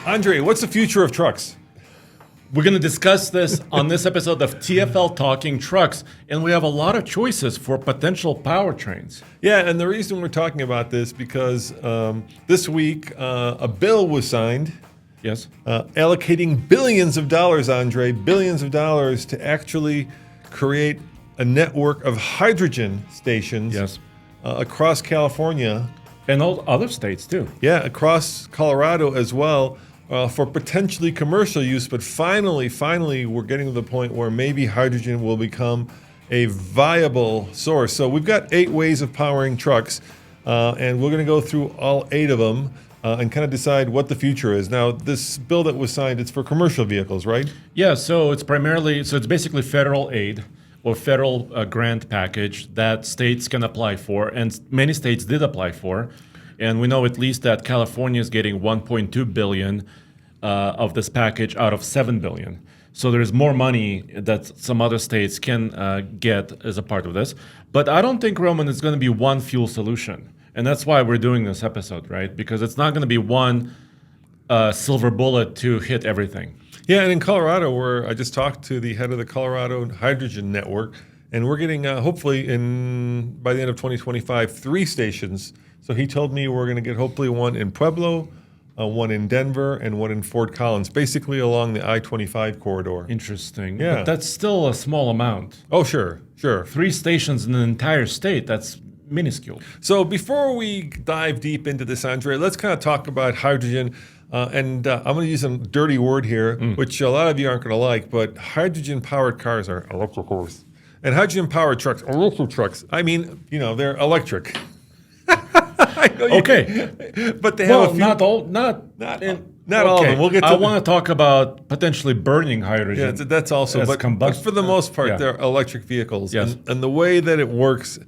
Andre, what's the future of trucks? We're going to discuss this on this episode of TFL Talking Trucks, and we have a lot of choices for potential powertrains. Yeah, and the reason we're talking about this because this week a bill was signed. Yes. Allocating billions of dollars, Andre, billions of dollars to actually create a network of hydrogen stations. Yes. Across California. And all other states, too. Yeah, across Colorado as well, for potentially commercial use. But finally, we're getting to the point where maybe hydrogen will become a viable source. So we've got 8 ways of powering trucks, and we're going to go through all 8 of them and kind of decide what the future is. Now, this bill that was signed, it's for commercial vehicles, right? Yeah, so it's basically federal aid or federal grant package that states can apply for, and many states did apply for. And we know at least that California is getting $1.2 billion of this package out of $7 billion. So there's more money that some other states can get as a part of this. But I don't think, Roman, it's going to be one fuel solution. And that's why we're doing this episode, right? Because it's not going to be one silver bullet to hit everything. Yeah, and in Colorado, where I just talked to the head of the Colorado Hydrogen Network, and we're getting, hopefully, by the end of 2025, 3 stations. So he told me we're going to get hopefully one in Pueblo, one in Denver, and one in Fort Collins, basically along the I-25 corridor. Interesting. Yeah. But that's still a small amount. Oh, sure. 3 stations in an entire state, that's minuscule. So before we dive deep into this, Andre, let's kind of talk about hydrogen. And I'm going to use a dirty word here, which a lot of you aren't going to like, but hydrogen-powered cars are electric cars. And hydrogen-powered trucks are electric trucks. I mean, they're electric. Okay. But they have a few... Not all of them. We'll get to I want to talk about potentially burning hydrogen. Yeah, that's also... But for the most part, they're electric vehicles. Yes. And the way that it works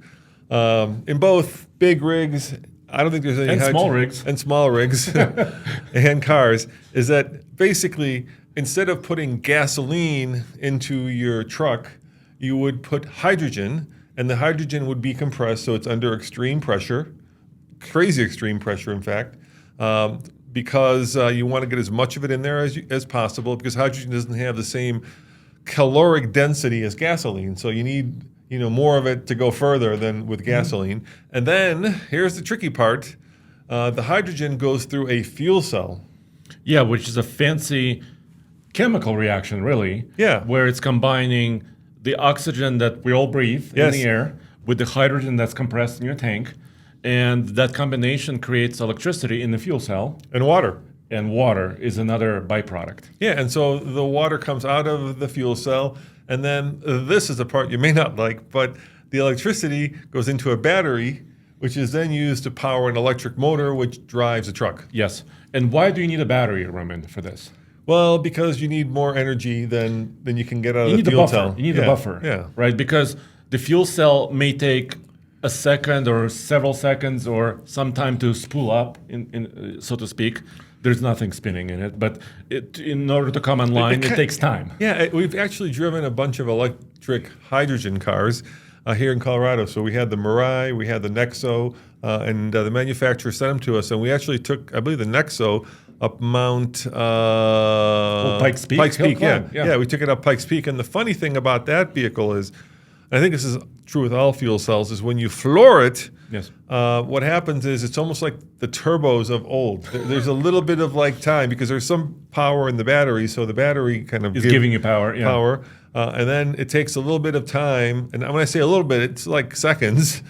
in both big rigs... I don't think there's any small rigs and cars, is that basically instead of putting gasoline into your truck, you would put hydrogen, and the hydrogen would be compressed, so it's under extreme pressure, crazy extreme pressure, in fact, because you want to get as much of it in there as possible, because hydrogen doesn't have the same caloric density as gasoline, so you need more of it to go further than with gasoline. And then here's the tricky part. The hydrogen goes through a fuel cell. Yeah, which is a fancy chemical reaction, really. Yeah. Where it's combining the oxygen that we all breathe in the air with the hydrogen that's compressed in your tank. And that combination creates electricity in the fuel cell. And water. And water is another byproduct. Yeah, and so the water comes out of the fuel cell. And then this is the part you may not like, but the electricity goes into a battery, which is then used to power an electric motor, which drives a truck. Yes. And why do you need a battery, Roman, for this? Well, because you need more energy than you can get out of the fuel cell. You need a buffer, right? Because the fuel cell may take a second or several seconds or some time to spool up, so to speak. There's nothing spinning in it, but in order to come online, it takes time. Yeah, we've actually driven a bunch of electric hydrogen cars here in Colorado. So we had the Mirai, we had the Nexo, and the manufacturer sent them to us. And we actually took, I believe, the Nexo up Mount... Pikes Peak? Pikes Peak, yeah. We took it up Pikes Peak. And the funny thing about that vehicle is, I think this is true with all fuel cells, is when you floor it, what happens is it's almost like the turbos of old. There's a little bit of time because there's some power in the battery, so the battery kind of is giving you power. And then it takes a little bit of time, and when I say a little bit, it's like seconds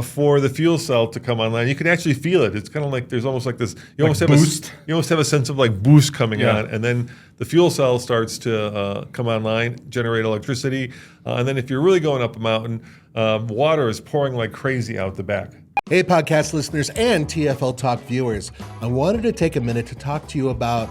for the fuel cell to come online. You can actually feel it. It's kind of like there's almost like this. You almost have a sense of boost coming on, and then the fuel cell starts to come online, generate electricity, and then if you're really going up a mountain, water is pouring like crazy out the back. Hey, podcast listeners and TFL Talk viewers. I wanted to take a minute to talk to you about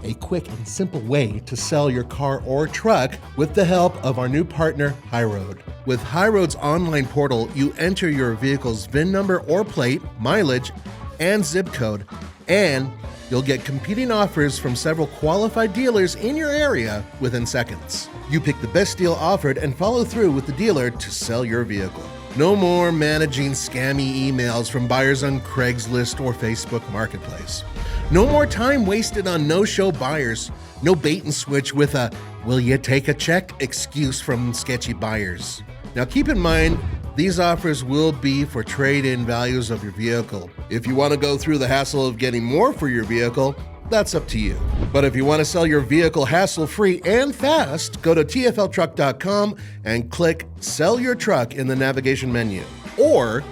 a quick and simple way to sell your car or truck with the help of our new partner, HighRoad. With HighRoad's online portal, you enter your vehicle's VIN number or plate, mileage, and zip code, and you'll get competing offers from several qualified dealers in your area within seconds. You pick the best deal offered and follow through with the dealer to sell your vehicle. No more managing scammy emails from buyers on Craigslist or Facebook Marketplace. No more time wasted on no-show buyers. No bait and switch with a "will you take a check" excuse from sketchy buyers. Now keep in mind, these offers will be for trade-in values of your vehicle. If you want to go through the hassle of getting more for your vehicle, that's up to you. But if you want to sell your vehicle hassle-free and fast, go to tfltruck.com and click Sell Your Truck in the navigation menu. Or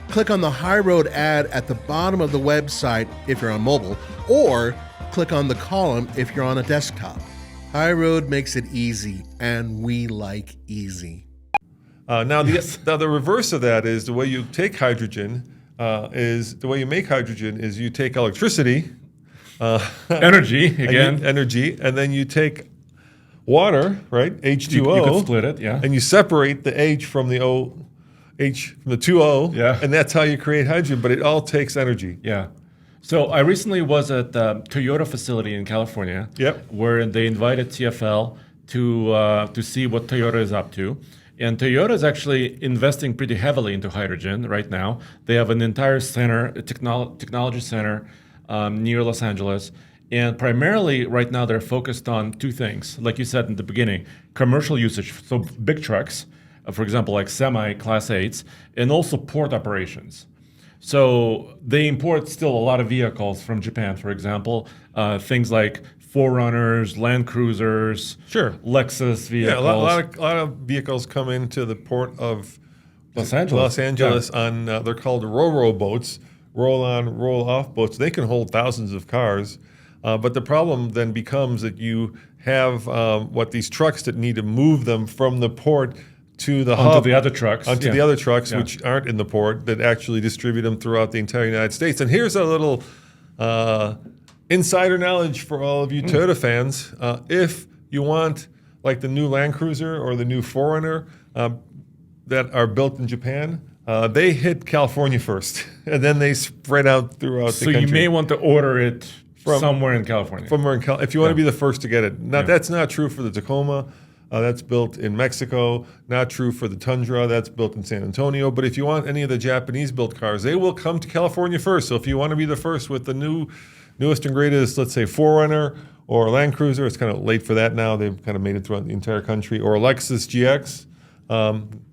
click on the High Road ad at the bottom of the website if you're on mobile, or click on the column if you're on a desktop. High Road makes it easy, and we like easy. Now the reverse of that is the way you take hydrogen the way you make hydrogen is you take electricity, Energy, again. and then you take water, right? H2O. You could split it, yeah. And you separate the H from the from the 2O, Yeah. and that's how you create hydrogen, but it all takes energy. Yeah. So I recently was at the Toyota facility in California, Yep. where they invited TFL to see what Toyota is up to. And Toyota is actually investing pretty heavily into hydrogen right now. They have an entire center, a technology center near Los Angeles. And primarily right now they're focused on two things. Like you said in the beginning, commercial usage, so big trucks, for example, like semi Class 8s, and also port operations. So they import still a lot of vehicles from Japan, for example, things like Forerunners, Land Cruisers, Sure. Lexus vehicles. Yeah, a lot of vehicles come into the port of Los Angeles. On they're called ro-ro boats, roll-on, roll-off boats. They can hold thousands of cars, but the problem then becomes that you have these trucks that need to move them from the port to the hub, the other trucks. the other trucks, which aren't in the port, that actually distribute them throughout the entire United States. And here's a little insider knowledge for all of you Toyota fans. If you want like the new Land Cruiser or the new Forerunner that are built in Japan, they hit California first, and then they spread out throughout the country. So you may want to order it somewhere in California. If you want to be the first to get it. Now, that's not true for the Tacoma. That's built in Mexico. Not true for the Tundra. That's built in San Antonio. But if you want any of the Japanese-built cars, they will come to California first. So if you want to be the first with the newest and greatest, let's say, Forerunner or Land Cruiser, it's kind of late for that now. They've kind of made it throughout the entire country. Or Lexus GX,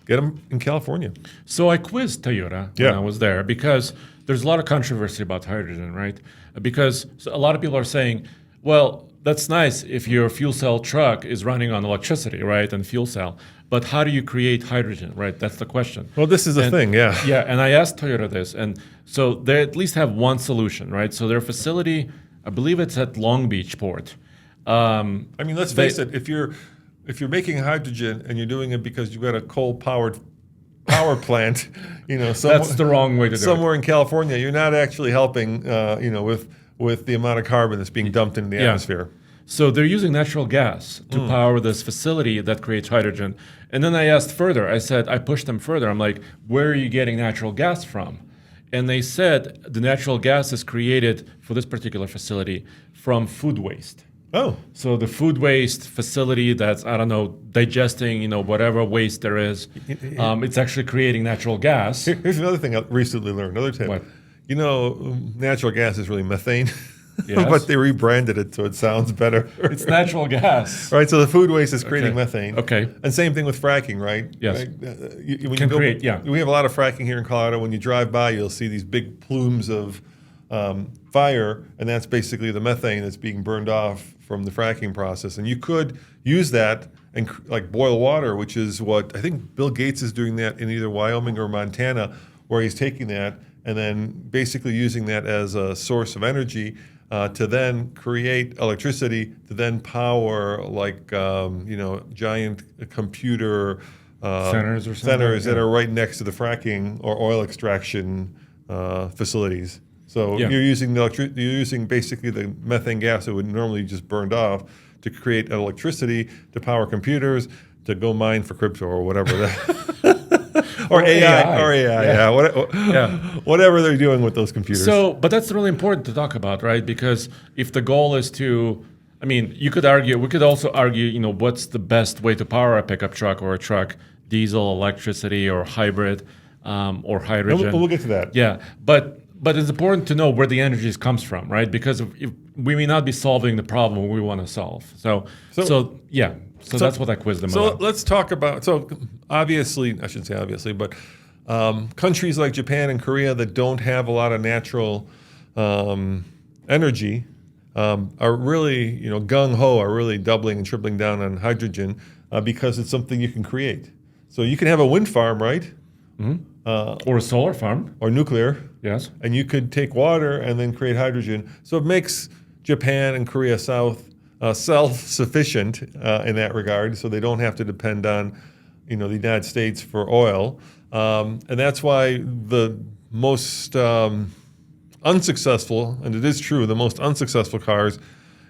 get them in California. So I quizzed Toyota when I was there because there's a lot of controversy about hydrogen, right? Because a lot of people are saying, well, that's nice if your fuel cell truck is running on electricity, right, and fuel cell. But how do you create hydrogen, right? That's the question. Well, this is the thing, yeah. Yeah, and I asked Toyota this, and so they at least have one solution, right? So their facility, I believe it's at Long Beach Port. I mean, let's face it. If you're making hydrogen and you're doing it because you've got a coal-powered power plant, that's the wrong way to do it. Somewhere in California, you're not actually helping, with the amount of carbon that's being dumped into the atmosphere. So they're using natural gas to power this facility that creates hydrogen. And then I asked further. I pushed them further. I'm like, where are you getting natural gas from? And they said the natural gas is created for this particular facility from food waste. Oh. So the food waste facility that's, digesting, whatever waste there is, it's actually creating natural gas. Here's another thing I recently learned, another tip. What? Natural gas is really methane. Yes. But they rebranded it so it sounds better. It's natural gas. Right, so the food waste is creating methane. Okay. And same thing with fracking, right? Yes. Right? We have a lot of fracking here in Colorado. When you drive by, you'll see these big plumes of fire, and that's basically the methane that's being burned off from the fracking process. And you could use that and boil water, which is what I think Bill Gates is doing that in either Wyoming or Montana, where he's taking that and then basically using that as a source of energy to then create electricity to then power giant computer centers that are right next to the fracking or oil extraction facilities. So you're using basically the methane gas that would normally just burned off to create electricity to power computers to go mine for crypto or whatever that. Or AI. Whatever they're doing with those computers. So, but that's really important to talk about, right? Because if the goal is we could also argue, what's the best way to power a pickup truck or a truck, diesel, electricity, or hybrid. or And hydrogen. we'll get to that. Yeah, but it's important to know where the energy comes from, right? Because if we may not be solving the problem we want to solve. So that's what I quizzed them So about. let's talk about. So obviously, I shouldn't say obviously, but countries like Japan and Korea that don't have a lot of natural energy are really, gung ho, are really doubling and tripling down on hydrogen because it's something you can create. So you can have a wind farm, right? Or a solar farm. Or nuclear, Yes. and you could take water and then create hydrogen. So it makes Japan and Korea self-sufficient in that regard, so they don't have to depend on, the United States for oil. And that's why the most unsuccessful, and it is true, the most unsuccessful cars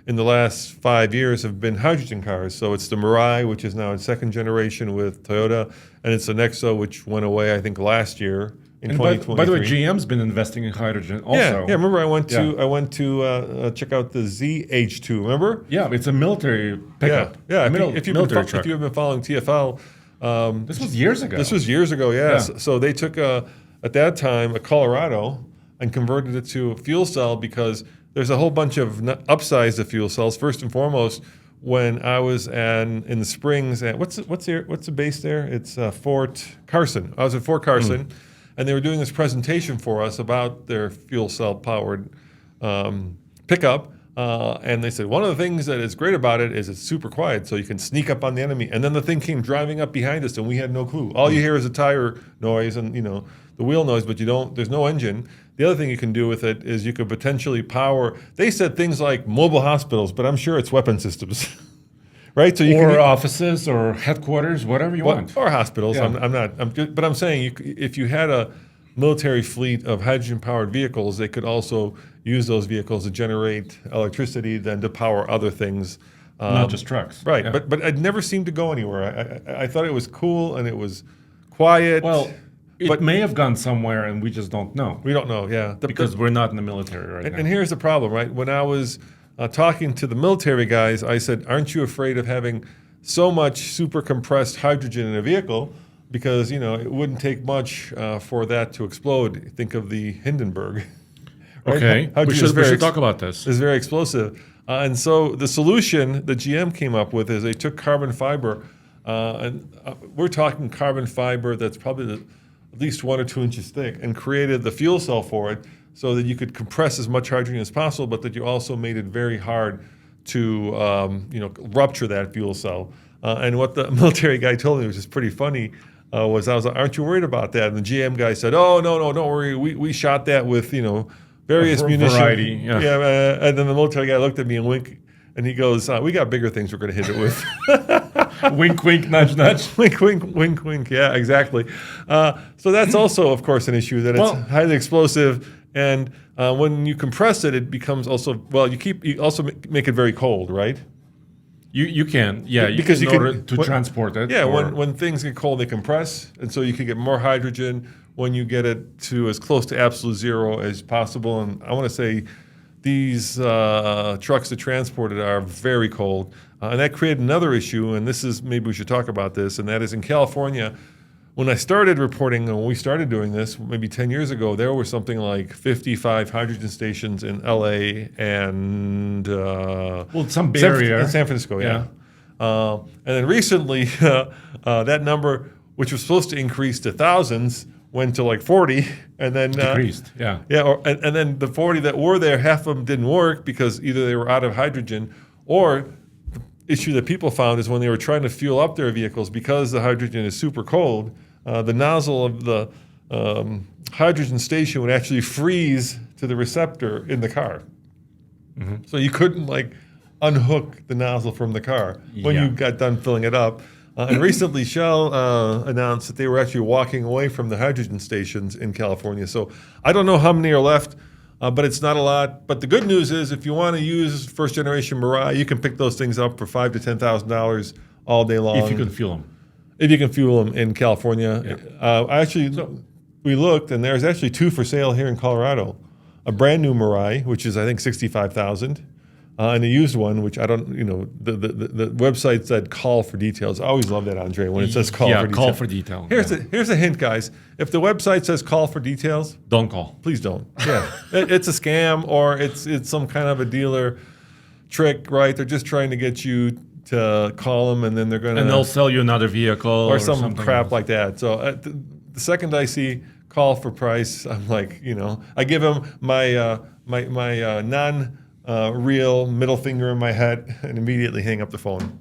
in the last 5 years have been hydrogen cars. So it's the Mirai, which is now in second generation with Toyota, and it's the Nexo, which went away, I think, last year in 2023. By the way, GM's been investing in hydrogen also. Yeah. Remember, I went to check out the ZH2. Remember? Yeah, it's a military pickup. Yeah. Military truck. If you've been following TFL, This was years ago. this was years ago. Yeah. Yeah. So they took at that time a Colorado and converted it to a fuel cell because there's a whole bunch of upsize the fuel cells. First and foremost, when I was in the Springs at what's the base there? It's Fort Carson. I was at Fort Carson, and they were doing this presentation for us about their fuel cell powered pickup. And they said one of the things that is great about it is it's super quiet, so you can sneak up on the enemy. And then the thing came driving up behind us, and we had no clue. All you hear is a tire noise and the wheel noise, but there's no engine. The other thing you can do with it is you could potentially power. They said things like mobile hospitals, but I'm sure it's weapon systems, right? So offices or headquarters, whatever you want. or hospitals. Yeah. But I'm saying if you had a military fleet of hydrogen-powered vehicles, they could also use those vehicles to generate electricity, then to power other things. Not just trucks. Right, Yeah. but it never seemed to go anywhere. I thought it was cool and it was quiet. Well, it may have gone somewhere and we just don't know. We don't know, yeah. Because we're not in the military right now. And here's the problem, right? When I was talking to the military guys, I said, aren't you afraid of having so much super compressed hydrogen in a vehicle? Because, it wouldn't take much for that to explode. Think of the Hindenburg. Right? Okay, we should talk about this. It's very explosive. And so the solution that GM came up with is they took carbon fiber, and we're talking carbon fiber that's probably at least 1 or 2 inches thick, and created the fuel cell for it so that you could compress as much hydrogen as possible, but that you also made it very hard to rupture that fuel cell. And what the military guy told me, which is pretty funny, I was like, aren't you worried about that? And the GM guy said, oh, no, don't worry. We shot that with, various munitions. Variety, yeah. And then the military guy looked at me and winked, and he goes, we got bigger things we're going to hit it with. Wink, wink, nudge, nudge. Wink, wink, wink, wink. Yeah, exactly. So that's also, of course, an issue that it's highly explosive. And when you compress it, it becomes also, you also make it very cold, right? You can, because in order to transport it. Yeah, when things get cold, they compress, and so you can get more hydrogen when you get it to as close to absolute zero as possible. And I want to say these trucks that transport it are very cold, and that created another issue. And this is maybe we should talk about this, and that is in California. When I started reporting, when we started doing this, maybe 10 years ago, there were something like 55 hydrogen stations in LA and some Bay Area. in San Francisco, yeah. And then recently, that number, which was supposed to increase to thousands, went to like 40, and then decreased. Yeah. And then the 40 that were there, half of them didn't work because either they were out of hydrogen, or the issue that people found is when they were trying to fuel up their vehicles, because the hydrogen is super cold, the nozzle of the hydrogen station would actually freeze to the receptor in the car. Mm-hmm. So you couldn't unhook the nozzle from the car when you got done filling it up. And recently Shell announced that they were actually walking away from the hydrogen stations in California. So I don't know how many are left, but it's not a lot. But the good news is if you want to use first generation Mirai, you can pick those things up for $5,000 to $10,000 all day long. If you can fuel them. If you can fuel them in California. Yeah. We looked, and there's actually 2 for sale here in Colorado. A brand new Mirai, which is I think $65,000, and a used one, which I don't, the website said call for details. I always love that, Andre, when it says call for details. call for detail. Here's a hint, guys. If the website says call for details, Don't call. please don't. Yeah, it's a scam or it's some kind of a dealer trick, right? They're just trying to get you to call them, and then they'll sell you another vehicle or some something crap else. like that. So the second I see call for price, I'm like, I give him my non real middle finger in my head and immediately hang up the phone.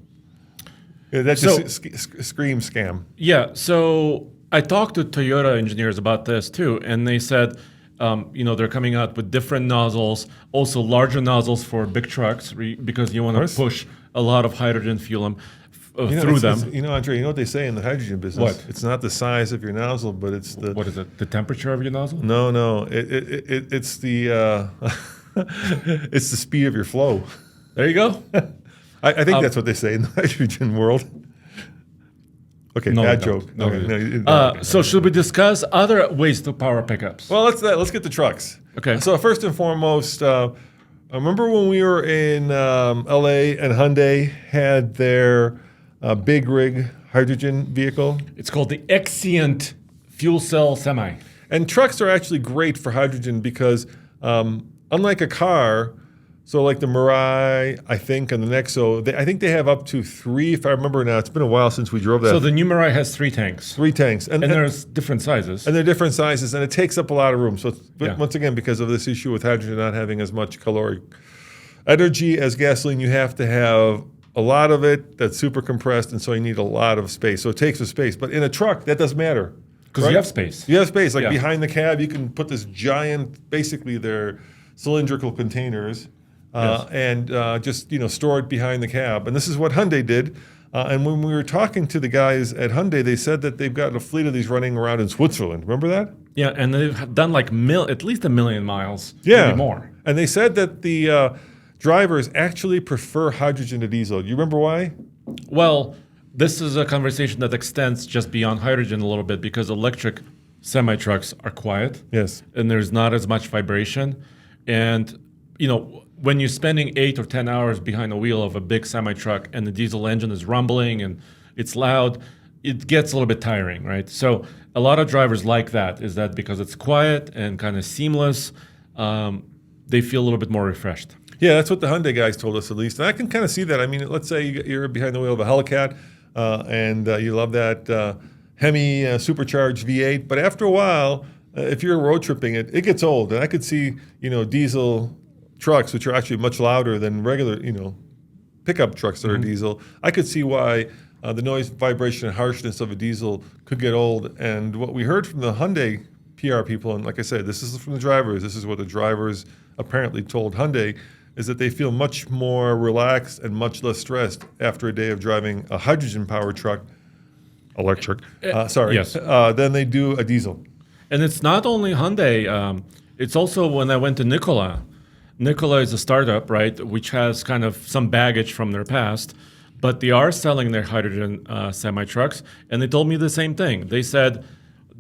That just screams scam. Yeah, so I talked to Toyota engineers about this too, and they said, they're coming out with different nozzles, also larger nozzles for big trucks because you want to push a lot of hydrogen fuel through them. Andre, you know what they say in the hydrogen business? What? It's not the size of your nozzle, but it's the... What is it? The temperature of your nozzle? No. It's the... it's the speed of your flow. There you go. I think that's what they say in the hydrogen world. Okay, No, bad I don't. joke. No, Okay, I no, you didn't. So should we discuss other ways to power pickups? Well, let's get the trucks. Okay. So first and foremost, remember when we were in LA and Hyundai had their big rig hydrogen vehicle? It's called the Exient Fuel Cell Semi. And trucks are actually great for hydrogen because unlike a car, so like the Mirai, I think, and the Nexo, I think they have up to 3, if I remember now. It's been a while since we drove that. So the new Mirai has 3 tanks. 3 tanks. And there's different sizes. And they're different sizes, and it takes up a lot of room. So Yeah. once again, because of this issue with hydrogen not having as much caloric energy as gasoline, you have to have a lot of it that's super compressed, and so you need a lot of space. So it takes up space. But in a truck, that doesn't matter. Because you have space. You have space. Like Yeah. behind the cab, you can put this giant, basically they're cylindrical containers, and just store it behind the cab. And this is what Hyundai did. And when we were talking to the guys at Hyundai, they said that they've got a fleet of these running around in Switzerland. Remember that? Yeah, and they've done like at least 1 million miles. Yeah. Maybe more. And they said that the drivers actually prefer hydrogen to diesel. Do you remember why? Well, this is a conversation that extends just beyond hydrogen a little bit because electric semi-trucks are quiet. Yes. And there's not as much vibration. And, when you're spending 8 or 10 hours behind the wheel of a big semi-truck and the diesel engine is rumbling and it's loud, it gets a little bit tiring, right? So a lot of drivers like that. Is that because it's quiet and kind of seamless, they feel a little bit more refreshed. Yeah, that's what the Hyundai guys told us, at least. And I can kind of see that. I mean, let's say you're behind the wheel of a Hellcat, and you love that Hemi supercharged V8. But after a while, if you're road tripping, it gets old. And I could see, diesel trucks, which are actually much louder than regular, pickup trucks that are diesel. I could see why the noise, vibration, and harshness of a diesel could get old. And what we heard from the Hyundai PR people, and like I said, this is from the drivers. This is what the drivers apparently told Hyundai, is that they feel much more relaxed and much less stressed after a day of driving a hydrogen-powered truck, electric, yes. than they do a diesel. And it's not only Hyundai. It's also when I went to Nikola. Nikola is a startup, right, which has kind of some baggage from their past, but they are selling their hydrogen semi-trucks, and they told me the same thing. They said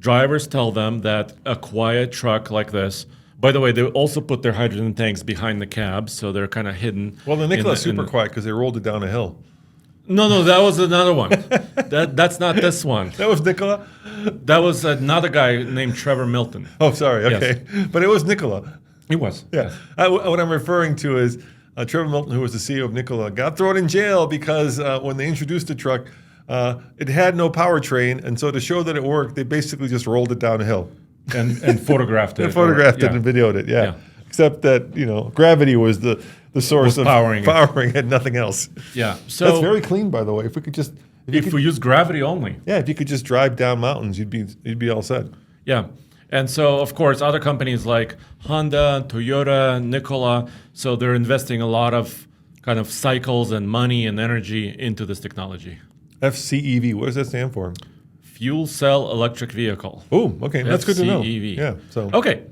drivers tell them that a quiet truck like this, by the way, they also put their hydrogen tanks behind the cab, so they're kind of hidden. Well, the Nikola's super quiet because they rolled it down a hill. No, that was another one. That's not this one. That was Nikola? That was another guy named Trevor Milton. Oh, sorry. Okay. Yes. But it was Nikola. It was. Yeah. What I'm referring to is Trevor Milton, who was the CEO of Nikola, got thrown in jail because when they introduced the truck, it had no powertrain. And so to show that it worked, they basically just rolled it down a hill. And photographed it. And photographed it and videoed it, yeah. Except that, gravity was the source of powering it, and nothing else. Yeah. So that's very clean, by the way. If we could just... If we use gravity only. Yeah, if you could just drive down mountains, you'd be all set. Yeah. And so, of course, other companies like Honda, Toyota, Nikola, so they're investing a lot of kind of cycles and money and energy into this technology. FCEV, what does that stand for? Fuel Cell Electric Vehicle. Oh, okay. That's good to know. FCEV. Yeah. So okay.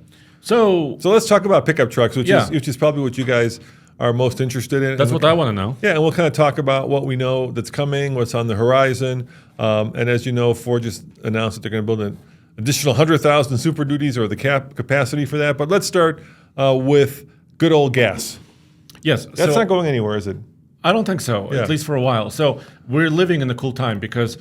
So let's talk about pickup trucks, which is probably what you guys are most interested in. That's what I want to know. Yeah, and we'll kind of talk about what we know that's coming, what's on the horizon. And as you know, Ford just announced that they're going to build an additional 100,000 Super Duties or the capacity for that. But let's start with good old gas. Yes. That's not going anywhere, is it? I don't think so, Yeah. at least for a while. So we're living in a cool time because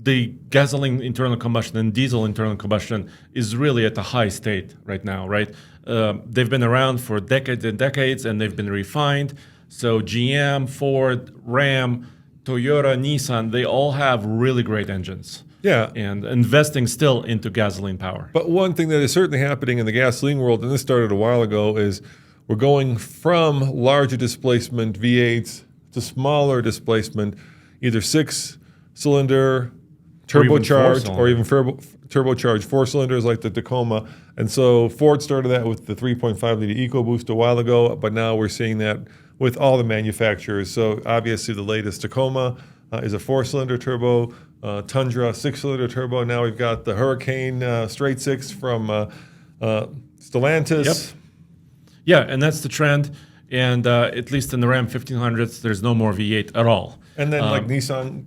the gasoline internal combustion and diesel internal combustion is really at a high state right now, right? They've been around for decades and decades, and they've been refined. So GM, Ford, Ram, Toyota, Nissan, they all have really great engines. Yeah. And investing still into gasoline power. But one thing that is certainly happening in the gasoline world, and this started a while ago, is we're going from larger displacement V8s to smaller displacement, either 6-cylinder, turbocharged, or even turbocharged 4-cylinders like the Tacoma. And so Ford started that with the 3.5-liter EcoBoost a while ago, but now we're seeing that with all the manufacturers. So obviously the latest Tacoma is a 4-cylinder turbo, Tundra 6-cylinder turbo. Now we've got the Hurricane straight 6 from Stellantis. Yep. Yeah, and that's the trend. And at least in the Ram 1500s, there's no more V8 at all. And then like Nissan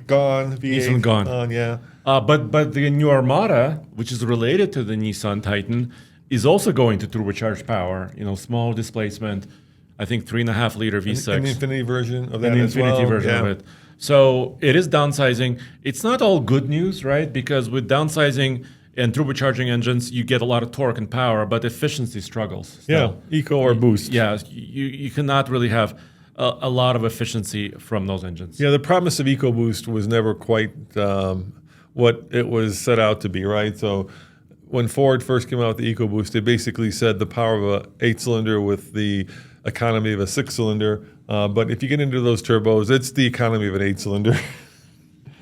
gone, V8 Nissan gone. on, yeah. But the new Armada, which is related to the Nissan Titan, is also going to turbocharged power. Small displacement. I think 3.5-liter V6. An Infinity version of that An as well. Infinity version yeah. of it. So it is downsizing. It's not all good news, right? Because with downsizing and turbocharging engines, you get a lot of torque and power, but efficiency struggles. still. Yeah, Eco or Boost. Yeah, you cannot really have a lot of efficiency from those engines. Yeah, the promise of EcoBoost was never quite what it was set out to be, right? So when Ford first came out with the EcoBoost, they basically said the power of a 8-cylinder with the economy of a 6-cylinder. But if you get into those turbos, it's the economy of an 8-cylinder.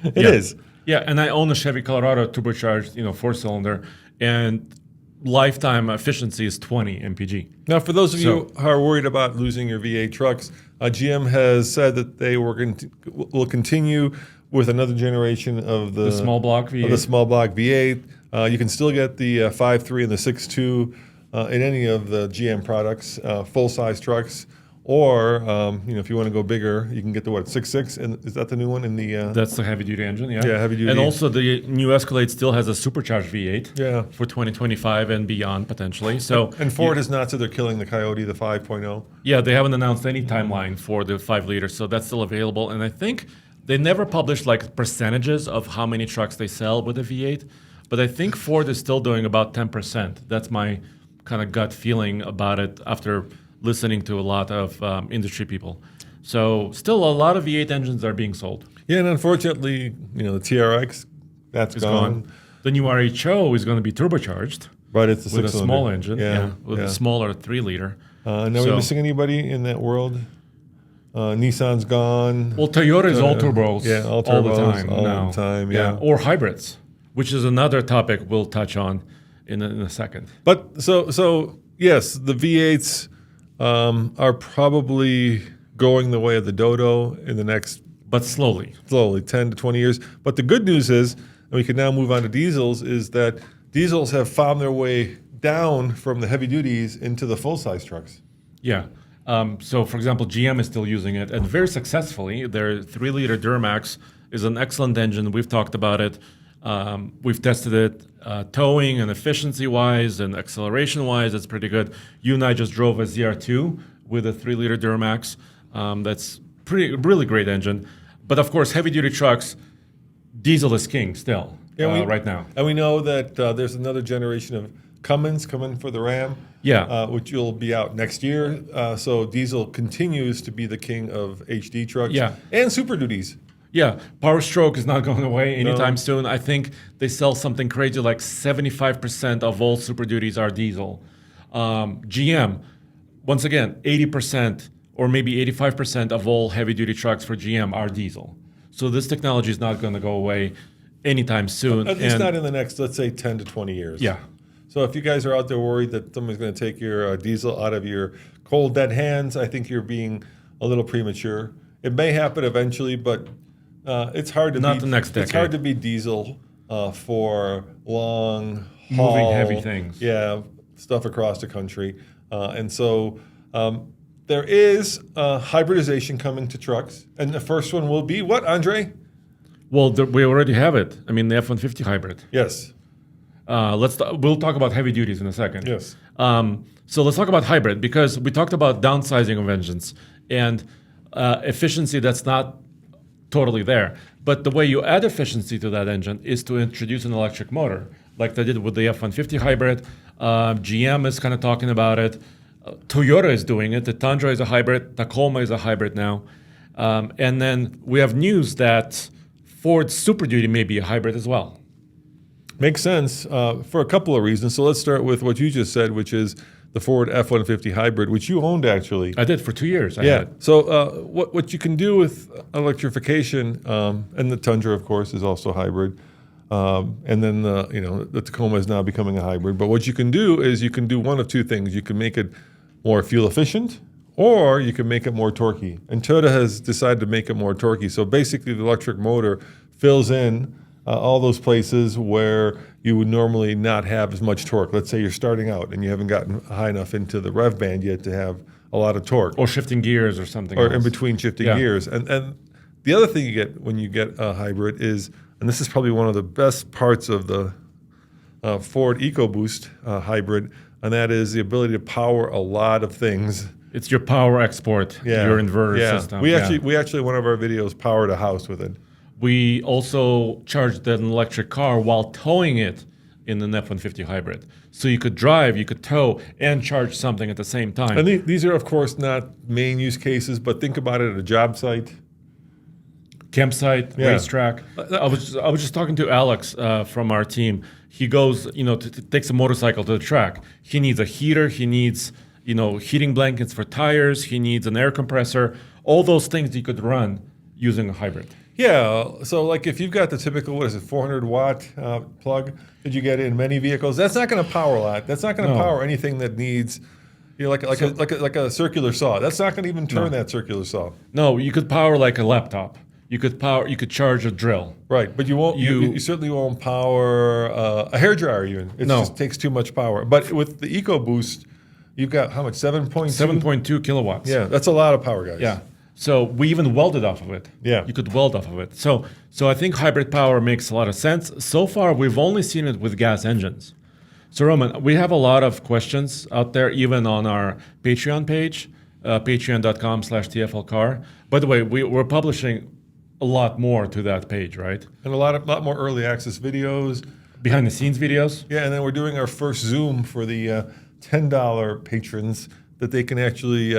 It is. Yeah, and I own a Chevy Colorado turbocharged, 4-cylinder, and lifetime efficiency is 20 mpg. Now, for those of you who are worried about losing your V8 trucks, GM has said that they will continue with another generation of the small block V8. Of the small block V8. You can still get the 5.3 and the 6.2 in any of the GM products, full-size trucks. Or, if you want to go bigger, you can get the 6.6, and is that the new one in the? That's the heavy-duty engine, yeah. Yeah, heavy-duty. And also the new Escalade still has a supercharged V8. Yeah. For 2025 and beyond potentially. So and Ford has not said they're killing the Coyote, the 5.0. Yeah, they haven't announced any timeline for the 5-liter, so that's still available. And I think they never published percentages of how many trucks they sell with the V8, but I think Ford is still doing about 10%. That's my kind of gut feeling about it after listening to a lot of industry people. So still a lot of V8 engines are being sold. Yeah, and unfortunately, the TRX, that's gone. The new RHO is going to be turbocharged. But it's a with 6-cylinder. A small engine, with yeah. a smaller 3-liter. And are we missing anybody in that world? Nissan's gone. Well, Toyota is all turbos, all turbos all the time, yeah. Or hybrids, which is another topic we'll touch on in a second. But so yes, the V8s are probably going the way of the Dodo in the next... But slowly, 10 to 20 years. But the good news is, and we can now move on to diesels, is that diesels have found their way down from the heavy duties into the full-size trucks. Yeah. So, for example, GM is still using it, and very successfully. Their 3-liter Duramax is an excellent engine. We've talked about it. We've tested it towing and efficiency-wise and acceleration-wise. It's pretty good. You and I just drove a ZR2 with a 3-liter Duramax. That's really great engine. But, of course, heavy-duty trucks, diesel is king still right now. And we know that there's another generation of Cummins coming for the Ram, which will be out next year. So diesel continues to be the king of HD trucks and Super Duties. Yeah, Power Stroke is not going away anytime soon. I think they sell something crazy like 75% of all Super Duties are diesel. GM, once again, 80% or maybe 85% of all heavy-duty trucks for GM are diesel. So this technology is not going to go away anytime soon. At least not in the next, let's say, 10 to 20 years. Yeah. So if you guys are out there worried that somebody's going to take your diesel out of your cold, dead hands, I think you're being a little premature. It may happen eventually, but it's hard to not the next decade. It's hard to be diesel for long moving heavy things. Yeah, stuff across the country, and so there is hybridization coming to trucks, and the first one will be what, Andre? Well, we already have it. I mean, the F-150 hybrid. Yes. We'll talk about heavy duties in a second. Yes. So let's talk about hybrid, because we talked about downsizing of engines and efficiency that's not totally there. But the way you add efficiency to that engine is to introduce an electric motor, like they did with the F-150 hybrid. GM is kind of talking about it. Toyota is doing it. The Tundra is a hybrid. Tacoma is a hybrid now. And then we have news that Ford Super Duty may be a hybrid as well. Makes sense for a couple of reasons. So let's start with what you just said, which is the Ford F-150 hybrid, which you owned actually. I did for 2 years. I Yeah. had. So what you can do with electrification, and the Tundra, of course, is also hybrid, and then the Tacoma is now becoming a hybrid. But what you can do is you can do one of two things. You can make it more fuel efficient, or you can make it more torquey. And Toyota has decided to make it more torquey. So basically, the electric motor fills in all those places where you would normally not have as much torque. Let's say you're starting out and you haven't gotten high enough into the rev band yet to have a lot of torque. Or shifting gears or something Or else. in between shifting Yeah. gears. And the other thing you get when you get a hybrid is, and this is probably one of the best parts of the Ford EcoBoost hybrid, and that is the ability to power a lot of things. It's your power export, your inverter system. We actually one of our videos powered a house with it. We also charged an electric car while towing it in an F-150 hybrid. So you could drive, you could tow, and charge something at the same time. And these are, of course, not main use cases, but think about it at a job site. Campsite, Yeah. racetrack. I was just talking to Alex from our team. He goes, takes a motorcycle to the track. He needs a heater. He needs, heating blankets for tires. He needs an air compressor. All those things you could run using a hybrid. Yeah, so like if you've got the typical, 400 watt plug that you get in many vehicles, that's not going to power a lot. That's not going to power anything that needs, like a circular saw. That's not going to even turn that circular saw. No, you could power like a laptop. You could charge a drill. Right, but you won't. You certainly won't power a hairdryer even. It just takes too much power. But with the EcoBoost, you've got how much? 7.2? 7.2 kilowatts. Yeah, that's a lot of power, guys. Yeah. So we even welded off of it. Yeah. You could weld off of it. So I think hybrid power makes a lot of sense. So far, we've only seen it with gas engines. So Roman, we have a lot of questions out there, even on our Patreon page, patreon.com/TFLcar. By the way, we're publishing a lot more to that page, right? And a lot more early access videos. Behind the scenes videos. Yeah, and then we're doing our first Zoom for the $10 patrons that they can actually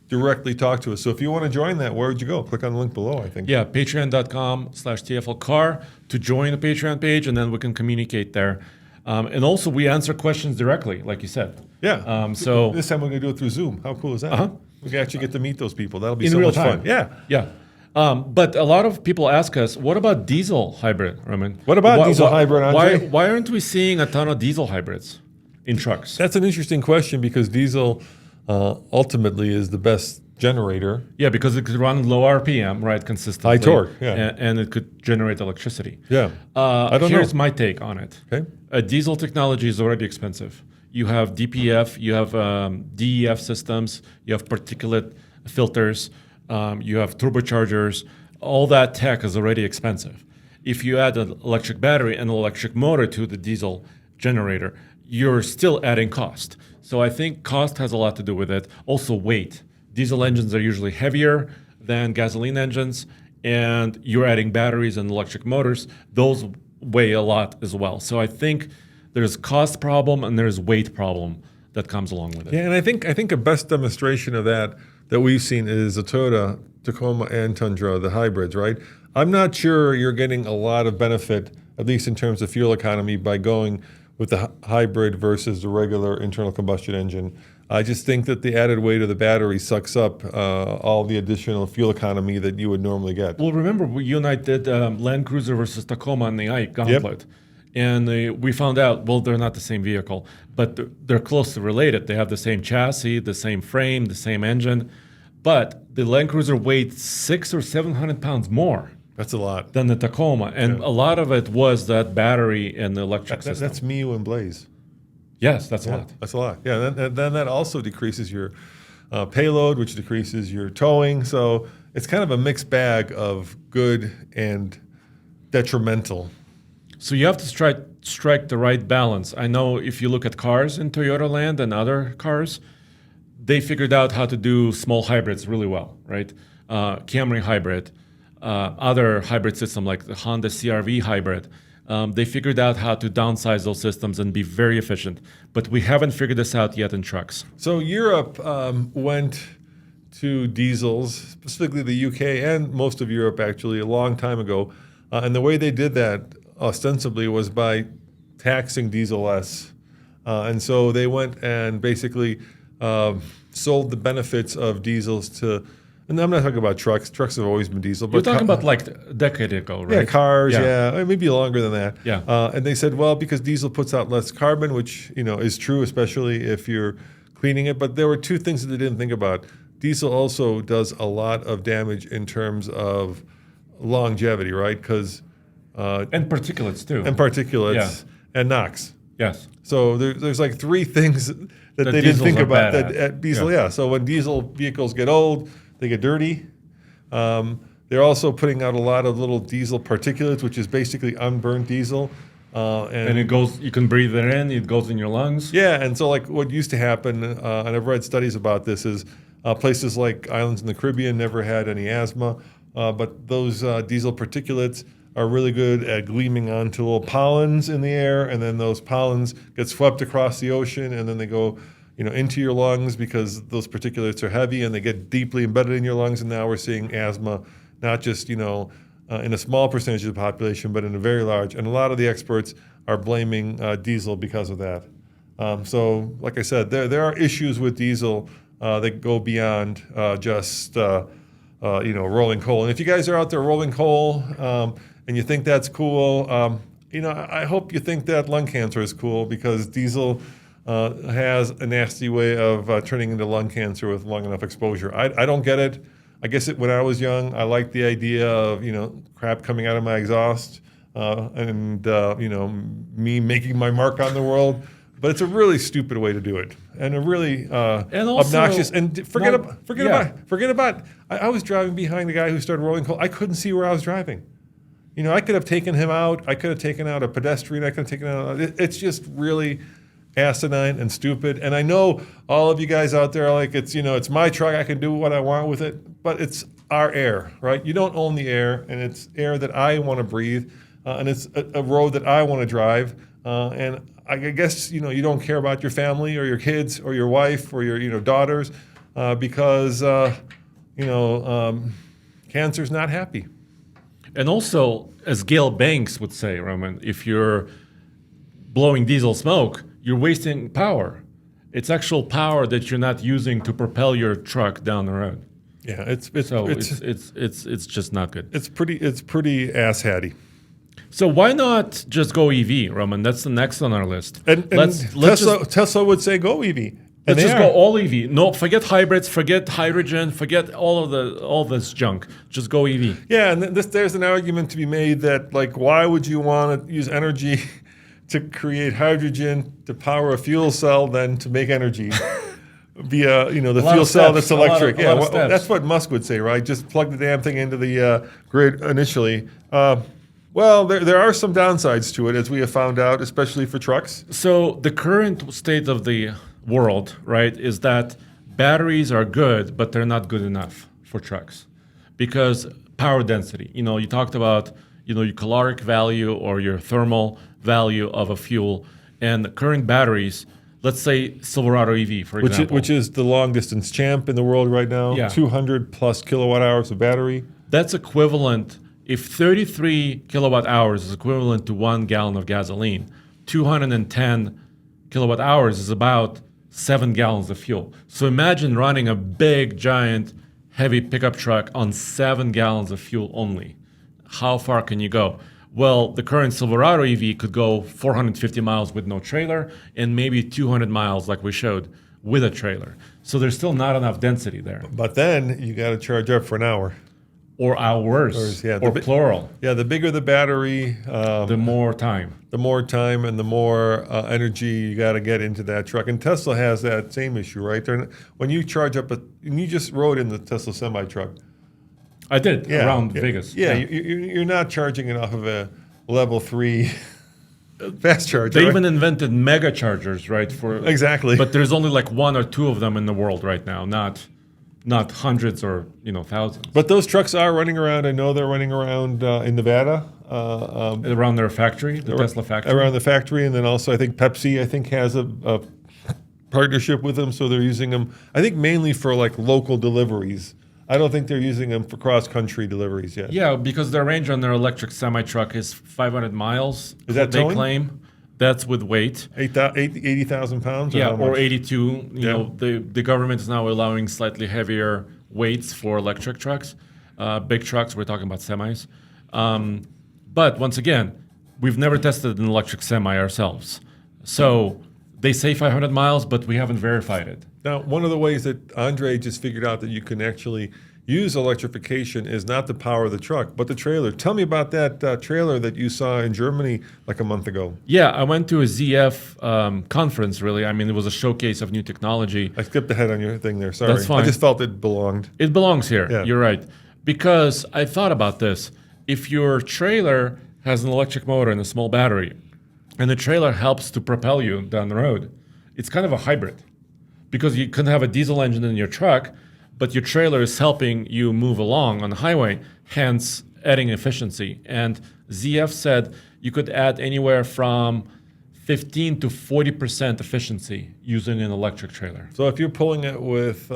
directly talk to us. So if you want to join that, where would you go? Click on the link below, I think. Yeah, patreon.com/TFLcar to join the Patreon page, and then we can communicate there. And also, we answer questions directly, like you said. Yeah. So this time we're going to do it through Zoom. How cool is that? Uh-huh. We can actually get to meet those people. That'll be in so real much time. fun. Yeah. Yeah. But a lot of people ask us, what about diesel hybrid, Roman? What about diesel hybrid, Andre? Why aren't we seeing a ton of diesel hybrids in trucks? That's an interesting question because diesel ultimately is the best generator. Yeah, because it could run low RPM, right, consistently. High torque, yeah. And it could generate electricity. Yeah. I don't Here's know. my take on it. Okay. Diesel technology is already expensive. You have DPF, you have DEF systems, you have particulate filters, you have turbochargers. All that tech is already expensive. If you add an electric battery and an electric motor to the diesel generator, you're still adding cost. So I think cost has a lot to do with it. Also weight. Diesel engines are usually heavier than gasoline engines, and you're adding batteries and electric motors. Those weigh a lot as well. So I think there's cost problem and there's weight problem that comes along with it. Yeah, and I think a best demonstration of that we've seen is the Toyota Tacoma and Tundra, the hybrids, right? I'm not sure you're getting a lot of benefit, at least in terms of fuel economy, by going with the hybrid versus the regular internal combustion engine. I just think that the added weight of the battery sucks up all the additional fuel economy that you would normally get. Well, remember, you and I did Land Cruiser versus Tacoma in the Ike Gauntlet. Yep. And we found out, well, they're not the same vehicle, but they're closely related. They have the same chassis, the same frame, the same engine. But the Land Cruiser weighed 600 or 700 pounds more. That's a lot. Than the Tacoma. And a lot of it was that battery and the electric system. That's Miu and Blaze. Yes, that's a lot. That's a lot. Yeah, then that also decreases your payload, which decreases your towing. So it's kind of a mixed bag of good and detrimental. So you have to strike the right balance. I know if you look at cars in Toyota Land and other cars, they figured out how to do small hybrids really well, right? Camry hybrid, other hybrid system like the Honda CR-V hybrid. They figured out how to downsize those systems and be very efficient. But we haven't figured this out yet in trucks. So Europe went to diesels, specifically the UK and most of Europe actually, a long time ago. And the way they did that ostensibly was by taxing diesel less. And so they went and basically sold the benefits of diesels to, and I'm not talking about trucks. Trucks have always been diesel. You're But talking about like a decade ago, right? yeah, cars, maybe longer than that. Yeah. And they said, well, because diesel puts out less carbon, which is true, especially if you're cleaning it. But there were two things that they didn't think about. Diesel also does a lot of damage in terms of longevity, right? Because And particulates too. and particulates and NOx. Yes. So there's like three things that they didn't diesels think are about bad that at. at diesel. Yeah. So when diesel vehicles get old, they get dirty. They're also putting out a lot of little diesel particulates, which is basically unburned diesel. And it goes, you can breathe it in, it goes in your lungs. Yeah, and so like what used to happen, and I've read studies about this, is places like islands in the Caribbean never had any asthma, but those diesel particulates are really good at gleaming onto little pollens in the air, and then those pollens get swept across the ocean, and then they go into your lungs because those particulates are heavy and they get deeply embedded in your lungs, and now we're seeing asthma, not just in a small percentage of the population, but in a very large. And a lot of the experts are blaming diesel because of that. So, like I said, there are issues with diesel that go beyond just rolling coal. And if you guys are out there rolling coal and you think that's cool, I hope you think that lung cancer is cool, because diesel has a nasty way of turning into lung cancer with long enough exposure. I don't get it. I guess when I was young, I liked the idea of crap coming out of my exhaust and me making my mark on the world. But it's a really stupid way to do it, and a really obnoxious. And forget about. I was driving behind the guy who started rolling coal. I couldn't see where I was driving. I could have taken him out. I could have taken out a pedestrian. I could have taken out. It's just really asinine and stupid. And I know all of you guys out there are like, it's my truck. I can do what I want with it. But it's our air, right? You don't own the air, and it's air that I want to breathe, and it's a road that I want to drive. And I guess you don't care about your family or your kids or your wife or your daughters because cancer's not happy. And also, as Gail Banks would say, Roman, if you're blowing diesel smoke, you're wasting power. It's actual power that you're not using to propel your truck down the road. Yeah, it's just not good. It's pretty asshatty. So why not just go EV, Roman? That's the next on our list. And Tesla would say go EV. Let's just go all EV. No, forget hybrids, forget hydrogen, forget all this junk. Just go EV. Yeah, and there's an argument to be made that why would you want to use energy to create hydrogen to power a fuel cell than to make energy via the fuel cell that's electric? That's what Musk would say, right? Just plug the damn thing into the grid initially. Well, there are some downsides to it, as we have found out, especially for trucks. So the current state of the world, right, is that batteries are good, but they're not good enough for trucks because power density. You talked about your caloric value or your thermal value of a fuel, and the current batteries. Let's say Silverado EV, for example, which is the long distance champ in the world right now. Yeah. 200 plus kilowatt hours of battery. That's equivalent. If 33 kilowatt hours is equivalent to 1 gallon of gasoline, 210 kilowatt hours is about 7 gallons of fuel. So imagine running a big, giant, heavy pickup truck on 7 gallons of fuel only. How far can you go? Well, the current Silverado EV could go 450 miles with no trailer and maybe 200 miles, like we showed, with a trailer. So there's still not enough density there. But then you got to charge up for an hour. Or hours, or plural. Yeah, the bigger the battery, the more time. The more time and the more energy you got to get into that truck. And Tesla has that same issue, right? When you charge up, and you just rode in the Tesla semi-truck. I did, around Vegas. Yeah, you're not charging it off of a level 3 fast charger. They right? even invented mega chargers, right? Exactly. But there's only like one or two of them in the world right now, not hundreds or thousands. But those trucks are running around. I know they're running around in Nevada. Around their factory, the Tesla factory. Around the factory, and then also I think Pepsi has a partnership with them, so they're using them. I think mainly for like local deliveries. I don't think they're using them for cross-country deliveries yet. Yeah, because their range on their electric semi-truck is 500 miles. Is that they towing? claim? That's with weight. 80,000 pounds? Yeah, how or much? 82. The government is now allowing slightly heavier weights for electric trucks. Big trucks, we're talking about semis. But once again, we've never tested an electric semi ourselves. So they say 500 miles, but we haven't verified it. Now, one of the ways that Andre just figured out that you can actually use electrification is not the power of the truck, but the trailer. Tell me about that trailer that you saw in Germany like a month ago. Yeah, I went to a ZF conference, really. I mean, it was a showcase of new technology. I skipped ahead on your thing there. Sorry. That's fine. I just felt it belonged. It belongs here. Yeah. You're right. Because I thought about this. If your trailer has an electric motor and a small battery, and the trailer helps to propel you down the road, it's kind of a hybrid. Because you can have a diesel engine in your truck, but your trailer is helping you move along on the highway, hence adding efficiency. And ZF said you could add anywhere from 15 to 40% efficiency using an electric trailer. So if you're pulling it with,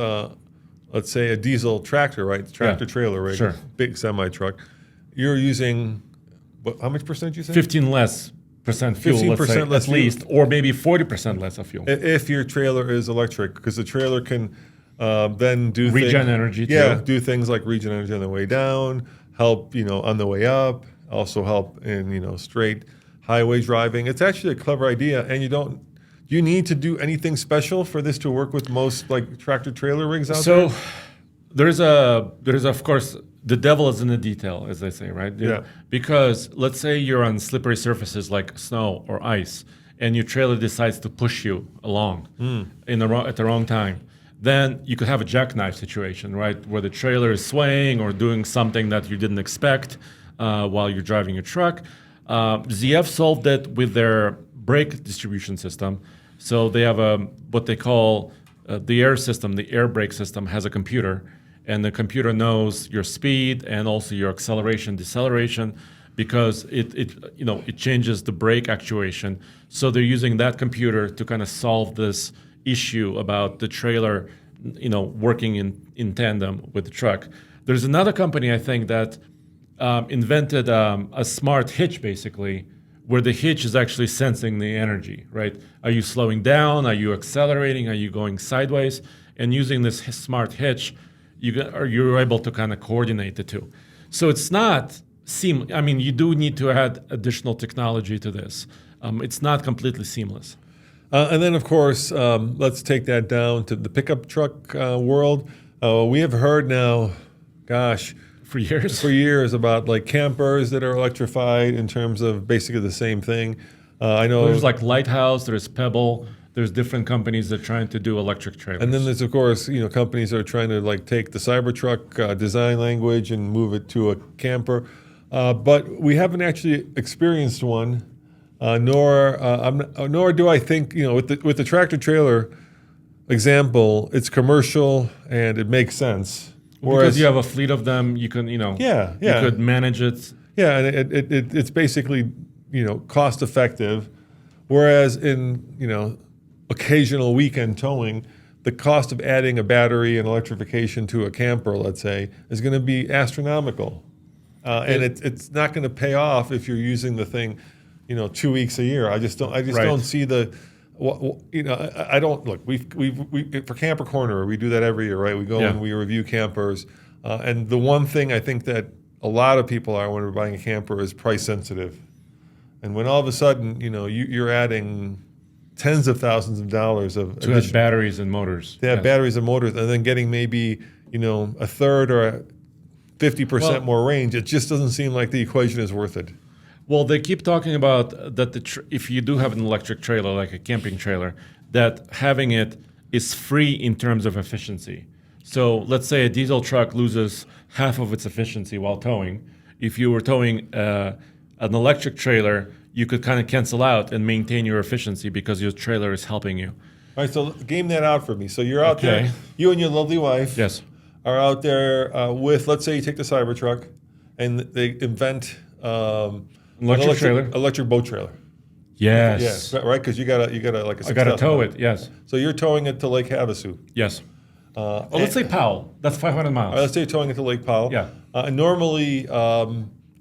let's say, a diesel tractor, right? Tractor trailer, right? Sure. Big semi-truck. You're using, how much percent you say? 15 less percent fuel, 15% let's say, less at least, or maybe 40% less of fuel. If your trailer is electric, because the trailer can then do Regen energy, too. Yeah, do things like regen energy on the way down, help on the way up, also help in straight highway driving. It's actually a clever idea, and you need to do anything special for this to work with most like tractor trailer rigs out there. So there's of course the devil is in the detail, as they say, right? Yeah. Because let's say you're on slippery surfaces like snow or ice, and your trailer decides to push you along at the wrong time. Then you could have a jackknife situation, right, where the trailer is swaying or doing something that you didn't expect while you're driving your truck. ZF solved it with their brake distribution system. So they have what they call the air system. The air brake system has a computer, and the computer knows your speed and also your acceleration, deceleration, because it changes the brake actuation. So they're using that computer to kind of solve this issue about the trailer, working in tandem with the truck. There's another company, I think, that invented a smart hitch, basically, where the hitch is actually sensing the energy, right? Are you slowing down? Are you accelerating? Are you going sideways? And using this smart hitch, you're able to kind of coordinate the two. So it's not seamless. I mean, you do need to add additional technology to this. It's not completely seamless. And then, of course, let's take that down to the pickup truck world. We have heard now, For years about like campers that are electrified in terms of basically the same thing. I know there's like Lighthouse, there's Pebble, there's different companies that are trying to do electric trailers. And then there's, of course, companies that are trying to like take the Cybertruck design language and move it to a camper. But we haven't actually experienced one, nor do I think, with the tractor trailer example, it's commercial and it makes sense. Because you have a fleet of them, you can, you could manage it. Yeah, and it's basically, cost effective. Whereas in, occasional weekend towing, the cost of adding a battery and electrification to a camper, let's say, is going to be astronomical. And it's not going to pay off if you're using the thing, 2 weeks a year. I just don't see the. I don't look. We for Camper Corner, we do that every year, right? We go and we review campers, and the one thing I think that a lot of people are when we're buying a camper is price sensitive, and when all of a sudden you're adding tens of thousands of dollars to have batteries and motors. They have batteries and motors, and then getting maybe a third or a 50% more range. It just doesn't seem like the equation is worth it. Well, they keep talking about that if you do have an electric trailer, like a camping trailer, that having it is free in terms of efficiency. So let's say a diesel truck loses half of its efficiency while towing. If you were towing an electric trailer, you could kind of cancel out and maintain your efficiency because your trailer is helping you. All right, so game that out for me. So you're out Okay. there, you and your lovely wife Yes. are out there with, let's say you take the Cybertruck and they invent an electric boat trailer. Yes. Yeah, right, because you got like a I got to 6,000 tow pound. it. Yes. So you're towing it to Lake Havasu. Yes. Let's say Powell. That's 500 miles. Let's say you're towing it to Lake Powell. Yeah. And normally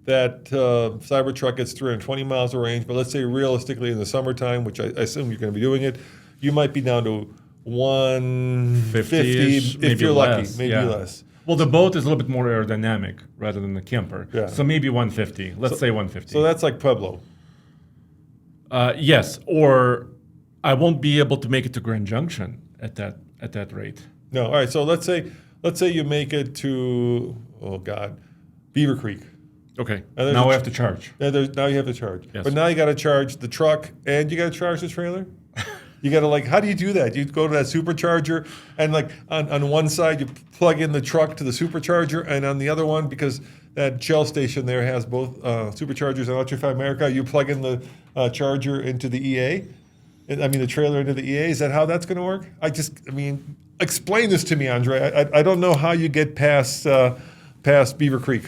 that Cybertruck gets 320 miles of range, but let's say realistically in the summertime, which I assume you're going to be doing it, you might be down to 150 if maybe you're less. lucky, maybe less. Well, the boat is a little bit more aerodynamic rather than the camper. Yeah. So maybe 150. Let's say 150. So that's like Pueblo. Yes, or I won't be able to make it to Grand Junction at that rate. No, all right. So let's say you make it to Beaver Creek. Okay. there's Now a we have to charge. Now you have to charge. Yes. But now you got to charge the truck and you got to charge the trailer. You got to how do you do that? You go to that supercharger and on one side you plug in the truck to the supercharger, and on the other one, because that Shell station there has both superchargers and Electrify America, you plug in the charger into the EA. The trailer into the EA. Is that how that's going to work? Explain this to me, Andre. I don't know how you get past Beaver Creek.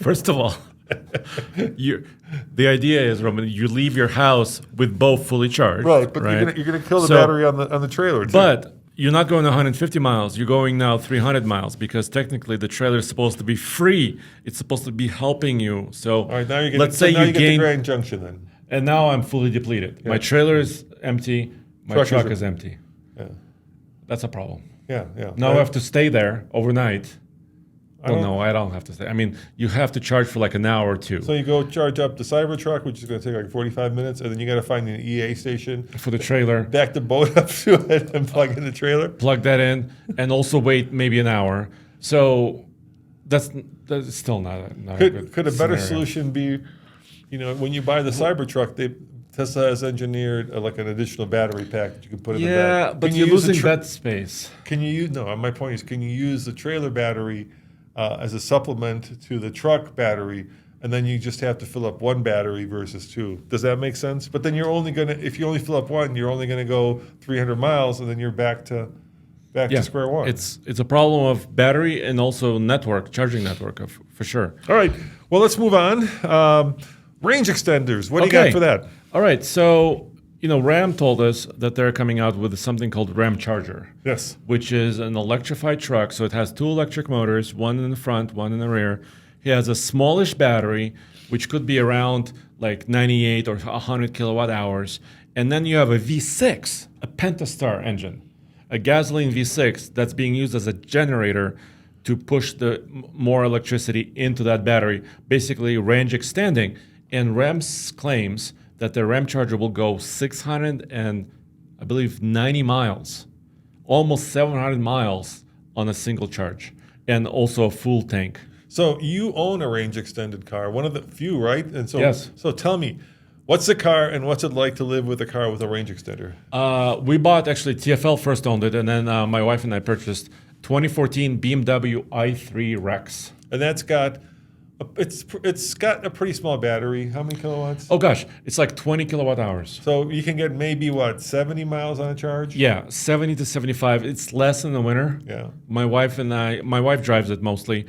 First of all, the idea is, Roman, you leave your house with both fully charged. Right, but you're gonna kill the battery on the trailer too. But you're not going 150 miles. You're going now 300 miles because technically the trailer is supposed to be free. It's supposed to be helping you. So all right, now you're getting, let's say now you get gain, to Grand Junction then. and now I'm fully depleted. Yeah. My trailer is empty. My truck is empty. empty. Yeah, That's a problem. yeah. Now I have to stay there overnight. I don't- No, I don't have to stay. You have to charge for like an hour or two So you go charge up the Cybertruck, which is going to take like 45 minutes, and then you got to find an EA station, for the trailer. back the boat up to it, and plug in the trailer. Plug that in, and also wait maybe an hour. So that's still not a good Could a better scenario. solution be, when you buy the Cybertruck, Tesla has engineered like an additional battery pack that you can put in the back. Yeah, but Can you're you use the losing bed space. Can you use my point is, can you use the trailer battery as a supplement to the truck battery, and then you just have to fill up one battery versus two? Does that make sense? But then you're only if you only fill up one, you're only gonna go 300 miles, and then you're back to square one. It's a problem of battery and also charging network for sure. All right. Well, let's move on. Range extenders. What do you got for that? All right. So Ram told us that they're coming out with something called Ram Charger. Yes. Which is an electrified truck. So it has two electric motors, one in the front, one in the rear. It has a smallish battery, which could be around like 98 or 100 kilowatt hours. And then you have a V6, a Pentastar engine, a gasoline V6 that's being used as a generator to push the more electricity into that battery, basically range extending. And Ram claims that the Ram Charger will go 90 miles, almost 700 miles on a single charge, and also a full tank. So you own a range extended car, one of the few, right? And so, Yes. So tell me, what's the car and what's it like to live with a car with a range extender? We bought, actually, TFL first owned it, and then my wife and I purchased 2014 BMW i3 Rex. And that's got, it's got a pretty small battery. How many kilowatts? Oh gosh, it's like 20 kilowatt hours. So you can get maybe 70 miles on a charge? Yeah, 70 to 75. It's less in the winter. Yeah. My wife drives it mostly.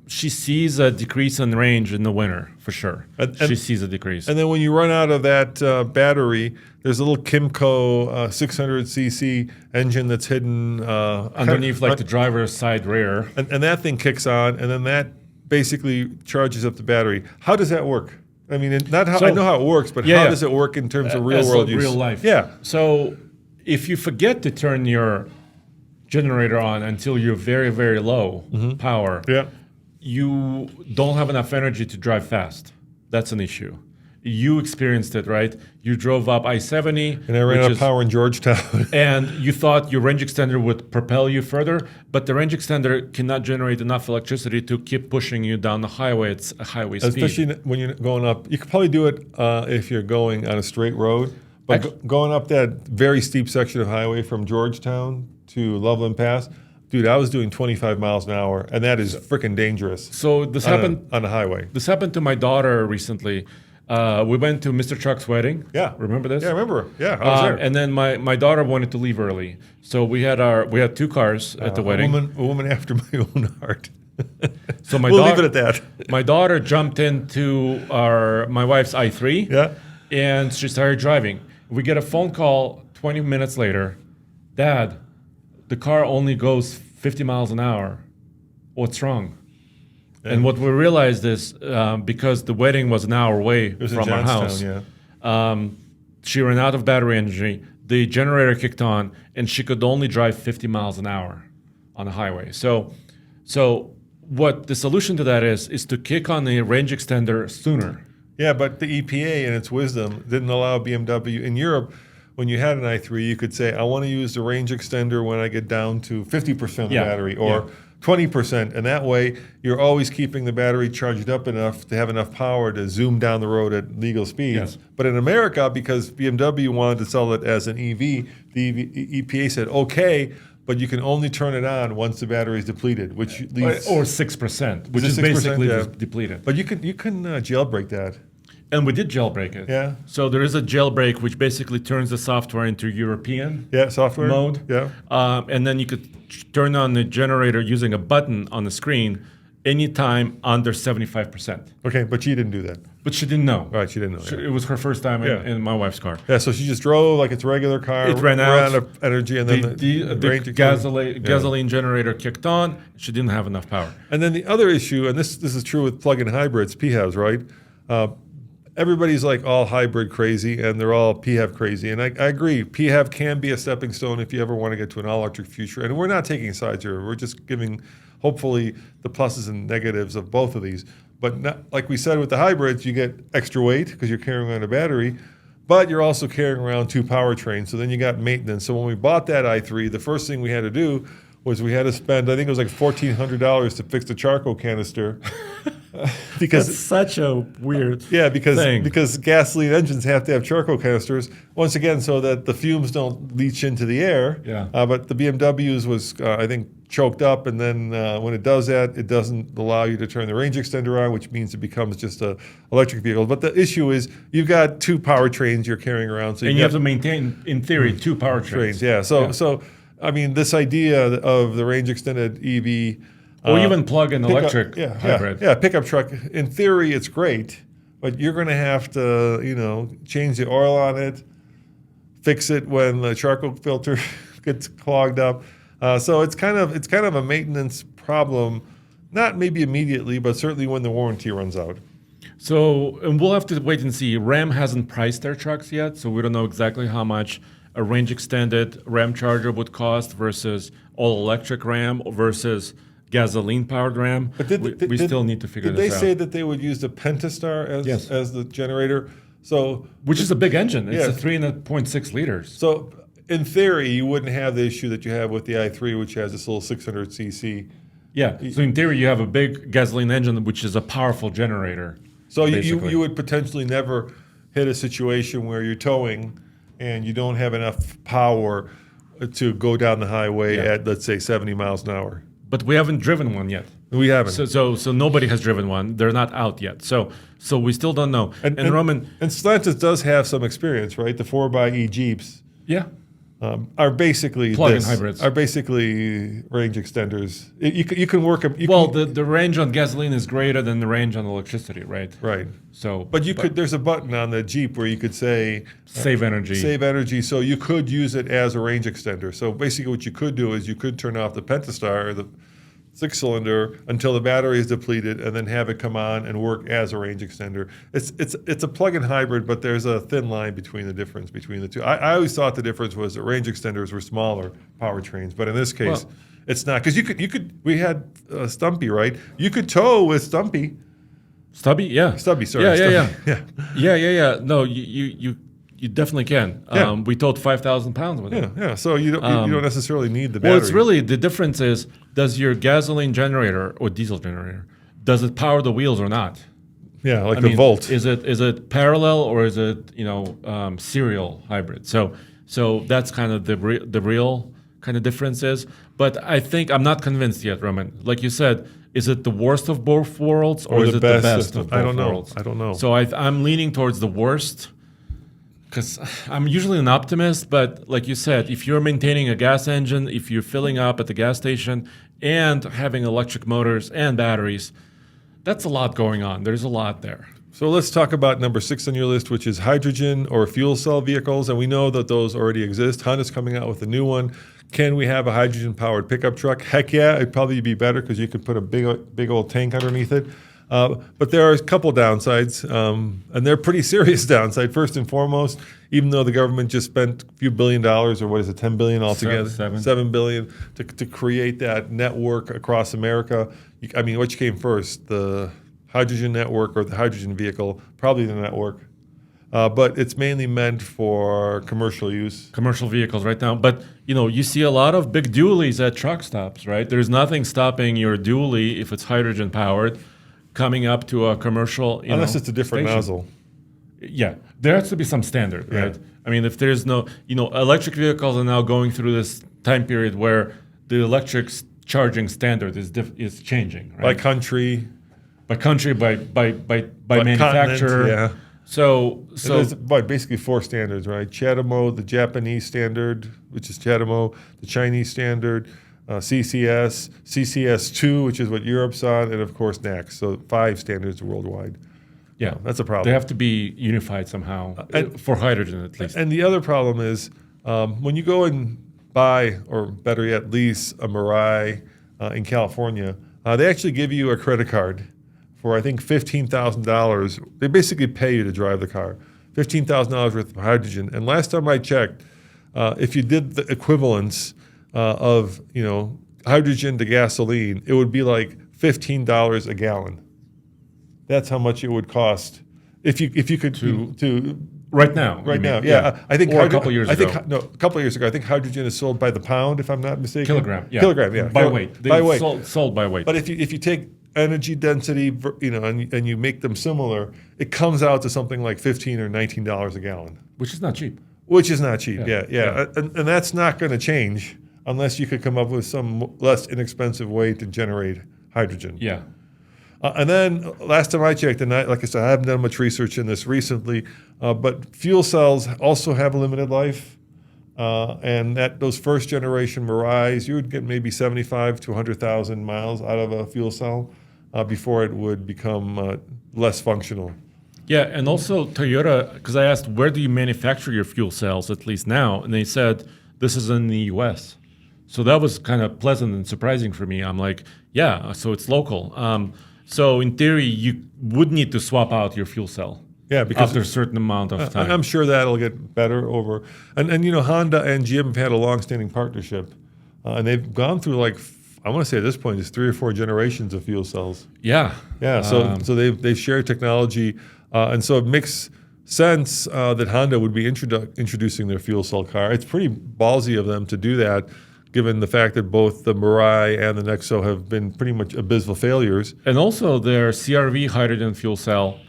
She sees a decrease in range in the winter for sure. She sees a decrease. And then when you run out of that battery, there's a little Kimco 600cc engine that's hidden underneath, like the driver's side rear. And that thing kicks on, and then that basically charges up the battery. How does that work? I mean, I know how it works, but how does it work in terms of real world use? Real life. Yeah. So if you forget to turn your generator on until you're very, very low power, you don't have enough energy to drive fast. That's an issue. You experienced it, right? You drove up I-70. And I ran out of power in Georgetown. And you thought your range extender would propel you further, but the range extender cannot generate enough electricity to keep pushing you down the highway. It's a highway speed. Especially when you're going up. You could probably do it if you're going on a straight road. But going up that very steep section of highway from Georgetown to Loveland Pass, Dude, I was doing 25 miles an hour, and that is freaking dangerous. So this happened on the highway. This happened to my daughter recently. We went to Mr. Chuck's wedding. Yeah, remember this? Yeah, I remember. Yeah, I was there. And then my daughter wanted to leave early, so we had 2 cars at the wedding. A woman after my own heart. So we'll leave it at that. My daughter jumped into my wife's i3. Yeah. And she started driving. We get a phone call 20 minutes later. Dad, the car only goes 50 miles an hour. What's wrong? And what we realized is because the wedding was an hour away from our house, she ran out of battery energy. The generator kicked on, and she could only drive 50 miles an hour on the highway. So what the solution to that is to kick on the range extender sooner. Yeah, but the EPA, in its wisdom, didn't allow BMW. In Europe, when you had an i3, you could say, I want to use the range extender when I get down to 50% of the battery or 20%. And that way, you're always keeping the battery charged up enough to have enough power to zoom down the road at legal speeds. Yes. But in America, because BMW wanted to sell it as an EV, the EPA said, okay, but you can only turn it on once the battery is depleted, which leads... Or 6%, which is 6%, basically depleted. But you can jailbreak that. And we did jailbreak it. Yeah. So there is a jailbreak which basically turns the software into European software mode. Yeah. And then you could turn on the generator using a button on the screen anytime under 75%. Okay, but she didn't do that. But she didn't know. Right, she didn't know. It was her first time in my wife's car. Yeah, so she just drove like it's a regular car. It ran out of energy, and then the gasoline generator kicked on. She didn't have enough power. And then the other issue, and this is true with plug-in hybrids, PHEVs, right? Everybody's like all hybrid crazy, and they're all PHEV crazy. And I agree, PHEV can be a stepping stone if you ever want to get to an all-electric future. And we're not taking sides here. We're just giving, hopefully, the pluses and negatives of both of these. But not, like we said with the hybrids, you get extra weight because you're carrying around a battery, but you're also carrying around 2 powertrains. So then you got maintenance. So when we bought that i3, the first thing we had to do was we had to spend, I think it was like $1,400 to fix the charcoal canister. Because that's such a weird thing. Because gasoline engines have to have charcoal canisters, once again, so that the fumes don't leach into the air. Yeah. But the BMWs was, I think, choked up, and then when it does that, it doesn't allow you to turn the range extender on, which means it becomes just an electric vehicle. But the issue is you've got 2 powertrains you're carrying around. So and you have to maintain, in theory, 2 powertrains. Yeah. So I mean, this idea of the range extended EV... Or even plug-in electric hybrid. Yeah, pickup truck. In theory, it's great, but you're going to have to, change the oil on it, fix it when the charcoal filter gets clogged up. So it's kind of a maintenance problem, not maybe immediately, but certainly when the warranty runs out. So, and we'll have to wait and see. Ram hasn't priced their trucks yet, so we don't know exactly how much a range extended Ram Charger would cost versus all electric Ram versus gasoline-powered Ram. But we still need to figure this out. Did they say that they would use the Pentastar as the generator? So, which is a big engine. It's a 3.6 liters. So in theory, you wouldn't have the issue that you have with the i3, which has this little 600cc. Yeah. So in theory, you have a big gasoline engine, which is a powerful generator. So you would potentially never hit a situation where you're towing and you don't have enough power to go down the highway at, let's say, 70 miles an hour. But we haven't driven one yet. We haven't. So nobody has driven one. They're not out yet. So we still don't know. And Roman... And Stellantis does have some experience, right? The 4xe Jeeps are basically... Plug-in hybrids. Are basically range extenders. You can work... The range on gasoline is greater than the range on electricity, right? Right. So, but there's a button on the Jeep where you could say... Save energy. Save energy, so you could use it as a range extender. So basically what you could do is you could turn off the Pentastar, or the 6-cylinder, until the battery is depleted, and then have it come on and work as a range extender. It's a plug-in hybrid, but there's a thin line between the difference between the two. I always thought the difference was that range extenders were smaller powertrains, but in this case, it's not. Because we had Stumpy, right? You could tow with Stumpy. Stubby, yeah. Stubby, sorry. Yeah. No, you definitely can. We towed 5,000 pounds with it. Yeah. So you don't necessarily need the battery. Well, it's really, the difference is, does your gasoline generator or diesel generator, does it power the wheels or not? Yeah, like the Volt. Is it parallel or is it serial hybrid? So that's kind of the real kind of difference is. But I think I'm not convinced yet, Roman. Like you said, is it the worst of both worlds or is it the best of both worlds? I don't know. So I'm leaning towards the worst because I'm usually an optimist. But like you said, if you're maintaining a gas engine, if you're filling up at the gas station and having electric motors and batteries, that's a lot going on. There's a lot there. So let's talk about number 6 on your list, which is hydrogen or fuel cell vehicles. And we know that those already exist. Honda's coming out with a new one. Can we have a hydrogen-powered pickup truck? Heck yeah, it'd probably be better because you could put a big old tank underneath it. But there are a couple downsides, and they're pretty serious downside. First and foremost, even though the government just spent a few $1 billion, or what is it, $10 billion altogether, $7 billion to create that network across America. I mean, which came first, the hydrogen network or the hydrogen vehicle? Probably the network. But it's mainly meant for commercial use. Commercial vehicles right now. But, you see a lot of big dualies at truck stops, right? There's nothing stopping your dually, if it's hydrogen powered, coming up to a commercial, unless it's a different station. nozzle. Yeah, there has to be some standard, right? Yeah. I mean, if there's no, electric vehicles are now going through this time period where the electric charging standard is changing, right? By country. By manufacturer. Yeah. So there's basically 4 standards, right? CHAdeMO, the Japanese standard, which is CHAdeMO, the Chinese standard, CCS, CCS2, which is what Europe's on, and of course NACS. So 5 standards worldwide. Yeah, that's a problem. They have to be unified somehow, for hydrogen at least. And the other problem is when you go and buy, or better yet, lease a Mirai in California, they actually give you a credit card for, I think, $15,000. They basically pay you to drive the car. $15,000 worth of hydrogen. And last time I checked, if you did the equivalence of hydrogen to gasoline, it would be like $15 a gallon. That's how much it would cost if you could to right now. Right now, yeah. I think or a couple years ago. A couple of years ago. I think hydrogen is sold by the pound, if I'm not mistaken. Kilogram, yeah. Kilogram, yeah. By weight. By weight. Sold by weight. But if you take energy density, and you make them similar, it comes out to something like $15 or $19 a gallon. Which is not cheap. Which is not cheap, yeah. And that's not going to change unless you could come up with some less inexpensive way to generate hydrogen. Yeah. And then last time I checked, and like I said, I haven't done much research in this recently, but fuel cells also have a limited life. And those first generation Mirais, you would get maybe 75 to 100,000 miles out of a fuel cell before it would become less functional. Yeah, and also Toyota, because I asked, where do you manufacture your fuel cells, at least now? And they said, this is in the US. So that was kind of pleasant and surprising for me. I'm like, yeah, so it's local. So in theory, you would need to swap out your fuel cell. Yeah, because after a certain amount of time. I'm sure that'll get better over. And Honda and GM have had a long-standing partnership. And they've gone through I want to say at this point, it's 3 or 4 generations of fuel cells. Yeah. Yeah, so they've shared technology. And so it makes sense that Honda would be introducing their fuel cell car. It's pretty ballsy of them to do that, given the fact that both the Mirai and the Nexo have been pretty much abysmal failures. And also their CR-V hydrogen fuel cell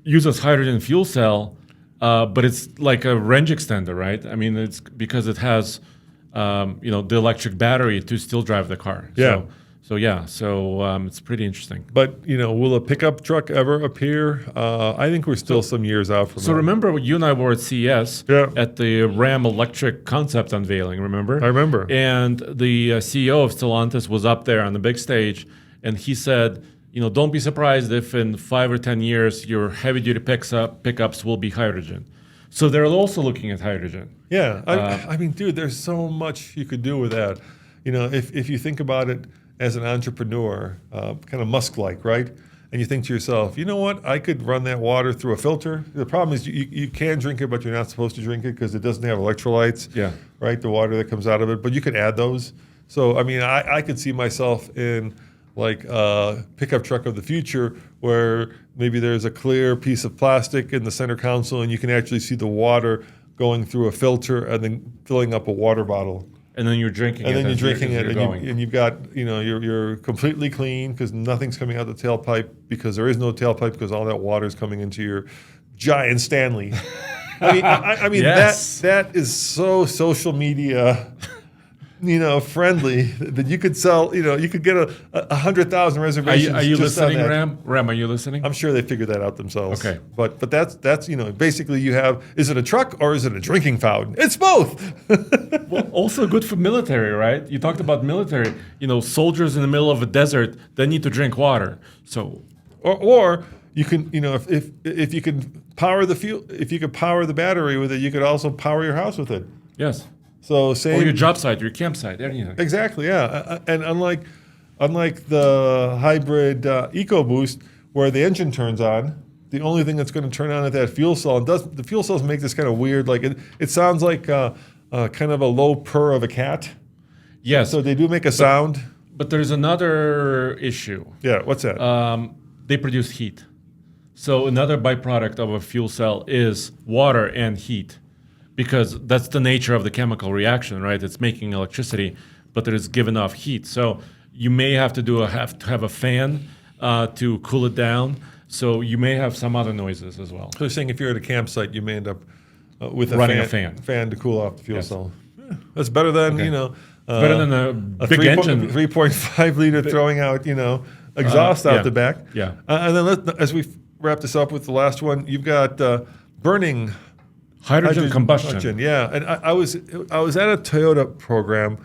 uses hydrogen fuel cell, but it's like a range extender, right? I mean, it's because it has, the electric battery to still drive the car. Yeah. So it's pretty interesting. But, will a pickup truck ever appear? I think we're still some years out from that. So remember, you and I were at CES at the Ram electric concept unveiling, remember? I remember. And the CEO of Stellantis was up there on the big stage, and he said, don't be surprised if in 5 or 10 years your heavy-duty pickups will be hydrogen. So they're also looking at hydrogen. Yeah. I mean, dude, there's so much you could do with that. If you think about it as an entrepreneur, kind of Musk-like, right? And you think to yourself, you know what? I could run that water through a filter. The problem is you can drink it, but you're not supposed to drink it because it doesn't have electrolytes, right? The water that comes out of it. But you could add those. So, I mean, I could see myself in like a pickup truck of the future where maybe there's a clear piece of plastic in the center console and you can actually see the water going through a filter and then filling up a water bottle. And then you're drinking it. And then you're drinking it, and you've got, you're completely clean because nothing's coming out the tailpipe because there is no tailpipe because all that water is coming into your giant Stanley. I mean, Yes. that is so social media friendly that you could sell. You could get 100,000 reservations. Are you just on listening, that. Ram? Ram, are you listening? I'm sure they figured that out themselves. Okay. But that's basically you have, is it a truck or is it a drinking fountain? It's both. Well, also good for military, right? You talked about military. Soldiers in the middle of a desert, they need to drink water. So, or you can, if you can power the fuel, if you could power the battery with it, you could also power your house with it. yes. So Or same. your job site, your campsite, anything. Exactly, yeah. And unlike the hybrid EcoBoost, where the engine turns on, the only thing that's going to turn on at that fuel cell, and the fuel cells make this kind of weird, like it sounds like kind of a low purr of a cat. Yes. So they do make a sound. But there's another issue. Yeah, what's that? They produce heat. So another byproduct of a fuel cell is water and heat, because that's the nature of the chemical reaction, right? It's making electricity, but it is giving off heat. So you may have to have a fan to cool it down. So you may have some other noises as well. So you're saying if you're at a campsite, you may end up with Running a fan to cool off the fuel Yes. cell. Yeah, that's better than Better than a big engine. 3.5 liter throwing out exhaust out yeah. the back. Yeah. And then as we wrap this up with the last one, you've got burning Hydrogen combustion. Yeah, and I was at a Toyota program,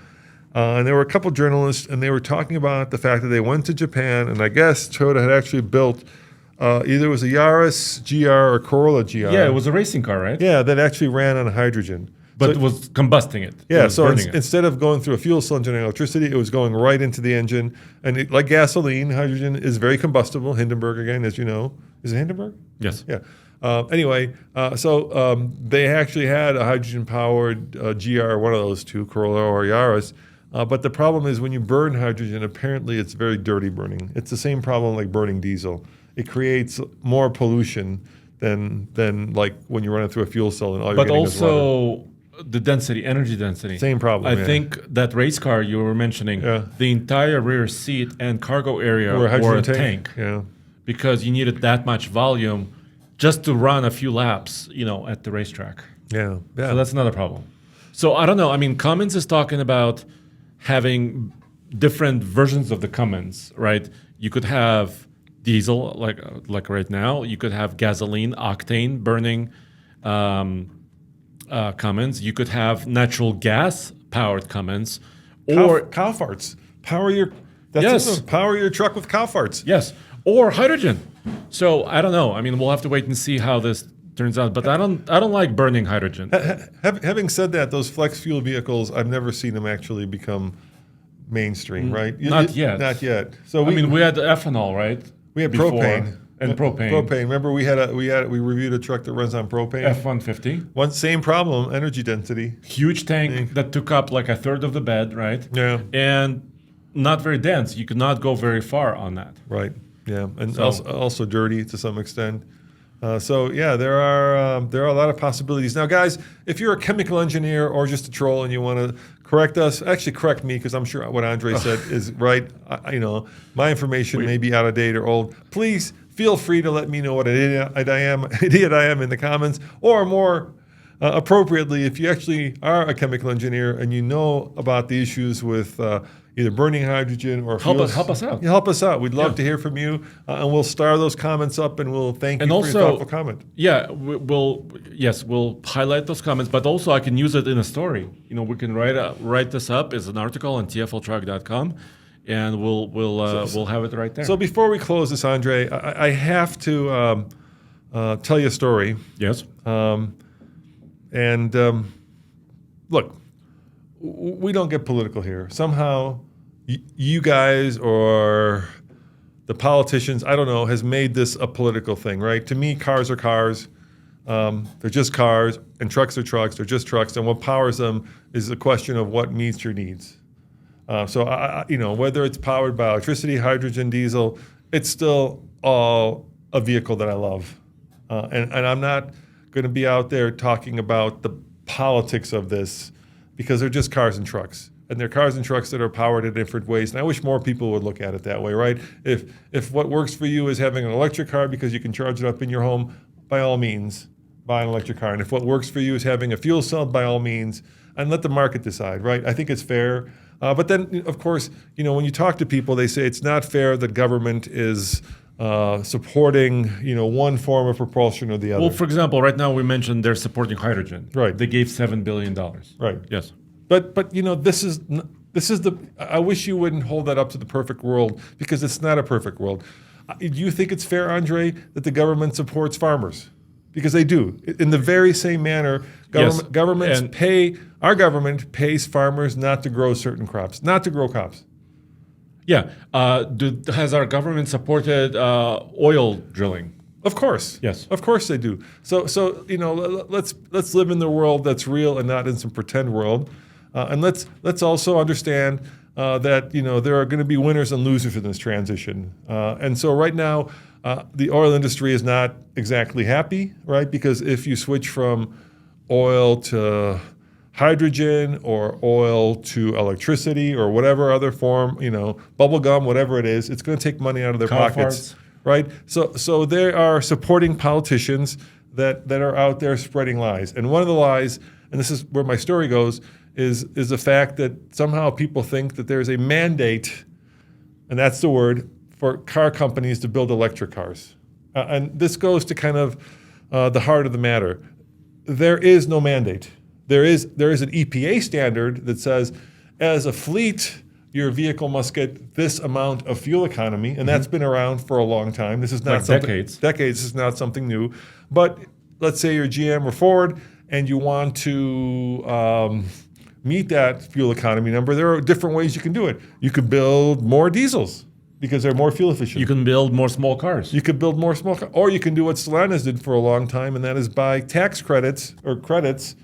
and there were a couple journalists, and they were talking about the fact that they went to Japan, and I guess Toyota had actually built either it was a Yaris GR or Corolla GR. Yeah, it was a racing car, right? Yeah, that actually ran on hydrogen. But So- it was combusting it. It yeah, was so burning it. instead of going through a fuel cell engine and electricity, it was going right into the engine. And like gasoline, hydrogen is very combustible. Hindenburg, again, as you know. Is it Hindenburg? Yes. Yeah. So they actually had a hydrogen-powered GR, one of those two, Corolla or Yaris. But the problem is when you burn hydrogen, apparently it's very dirty burning. It's the same problem like burning diesel. It creates more pollution than like when you're running through a fuel cell and all you're But getting is water. also the density, energy density. Same problem, I yeah. think that race car you were mentioning, Yeah. the entire rear seat and cargo area Or a were a hydrogen tank. Yeah. Because you needed that much volume just to run a few laps, at the racetrack. Yeah. Yeah. So that's another problem. So I don't know. I mean, Cummins is talking about having different versions of the Cummins, right? You could have diesel, like right now. You could have gasoline, octane burning Cummins. You could have natural gas powered Cummins, or cow farts. Power your truck with cow farts. yes, or hydrogen. So I don't know. I mean, we'll have to wait and see how this turns out. But I don't like burning hydrogen. Having said that, those flex fuel vehicles, I've never seen them actually become mainstream, right? Not yet. Not yet. So we had ethanol, right? we had before, propane and propane. Propane. Remember, we reviewed a truck that runs on propane. F-150. Same problem, energy density. Huge tank that took up like a third of the bed, right? Yeah. And not very dense. You could not go very far on that. Right. Yeah, and So- also dirty to some extent. So yeah, there are a lot of possibilities. Now, guys, if you're a chemical engineer or just a troll and you want to correct us, actually correct me because I'm sure what Andre said is right. My information may be out of date or old. Please feel free to let me know what an idiot I am in the comments, or more appropriately, if you actually are a chemical engineer and you know about the issues with either burning hydrogen or Help fuels. us out. Yeah, help us out. We'd love Yeah. to hear from you, and we'll star those comments up, and we'll thank you And for also, your thoughtful comment. Yeah, we'll highlight those comments, but also I can use it in a story. We can write this up as an article on tfltruck.com, and we'll have it right there. So before we close this, Andre, I have to tell you a story. yes, Look, we don't get political here. Somehow, you guys or the politicians, I don't know, has made this a political thing, right? To me, cars are cars. They're just cars, and trucks are trucks. They're just trucks, and what powers them is a question of what meets your needs. So, whether it's powered by electricity, hydrogen, diesel, it's still all a vehicle that I love. And I'm not going to be out there talking about the politics of this, because they're just cars and trucks. And they're cars and trucks that are powered in different ways. And I wish more people would look at it that way, right? If what works for you is having an electric car because you can charge it up in your home, by all means, buy an electric car. And if what works for you is having a fuel cell, by all means, and let the market decide, right? I think it's fair. But then, of course, when you talk to people, they say it's not fair that government is supporting, one form of propulsion or the other. Well, for example, right now we mentioned they're supporting hydrogen. Right. They gave $7 billion. Right. Yes. But this is the. I wish you wouldn't hold that up to the perfect world, because it's not a perfect world. Do you think it's fair, Andre, that the government supports farmers? Because they do. In the very same manner, our government pays farmers not to grow certain crops, not to grow crops. Yeah. Has our government supported oil drilling? Of course. Yes. Of course they do. So let's live in the world that's real and not in some pretend world. And let's also understand that there are going to be winners and losers in this transition. And so right now, the oil industry is not exactly happy, right? Because if you switch from oil to hydrogen or oil to electricity or whatever other form, bubble gum, whatever it is, it's going to take money out of their pockets, right? So they are supporting politicians that are out there spreading lies. And one of the lies, and this is where my story goes, is the fact that somehow people think that there's a mandate, and that's the word, for car companies to build electric cars. And this goes to kind of the heart of the matter. There is no mandate. There is an EPA standard that says, as a fleet, your vehicle must get this amount of fuel economy, and that's been around for a long time. This is not decades. Decades. This is not something new. But let's say you're GM or Ford, and you want to meet that fuel economy number. There are different ways you can do it. You could build more diesels because they're more fuel efficient. You can build more small cars. You could build more small cars, or you can do what Stellantis did for a long time, and that is buy tax credits or credits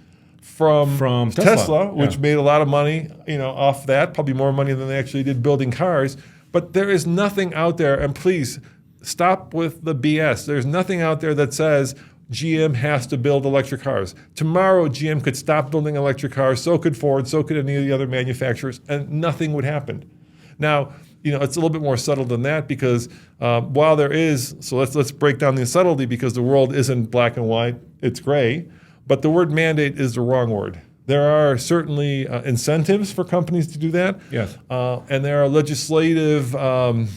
from Tesla, which made a lot of money, off that, probably more money than they actually did building cars. But there is nothing out there, and please stop with the BS. There's nothing out there that says GM has to build electric cars. Tomorrow, GM could stop building electric cars, so could Ford, so could any of the other manufacturers, and nothing would happen. Now, it's a little bit more subtle than that, because while there is, so let's break down the subtlety, because the world isn't black and white, it's gray. But the word mandate is the wrong word. There are certainly incentives for companies to do that. Yes. And there are legislative rules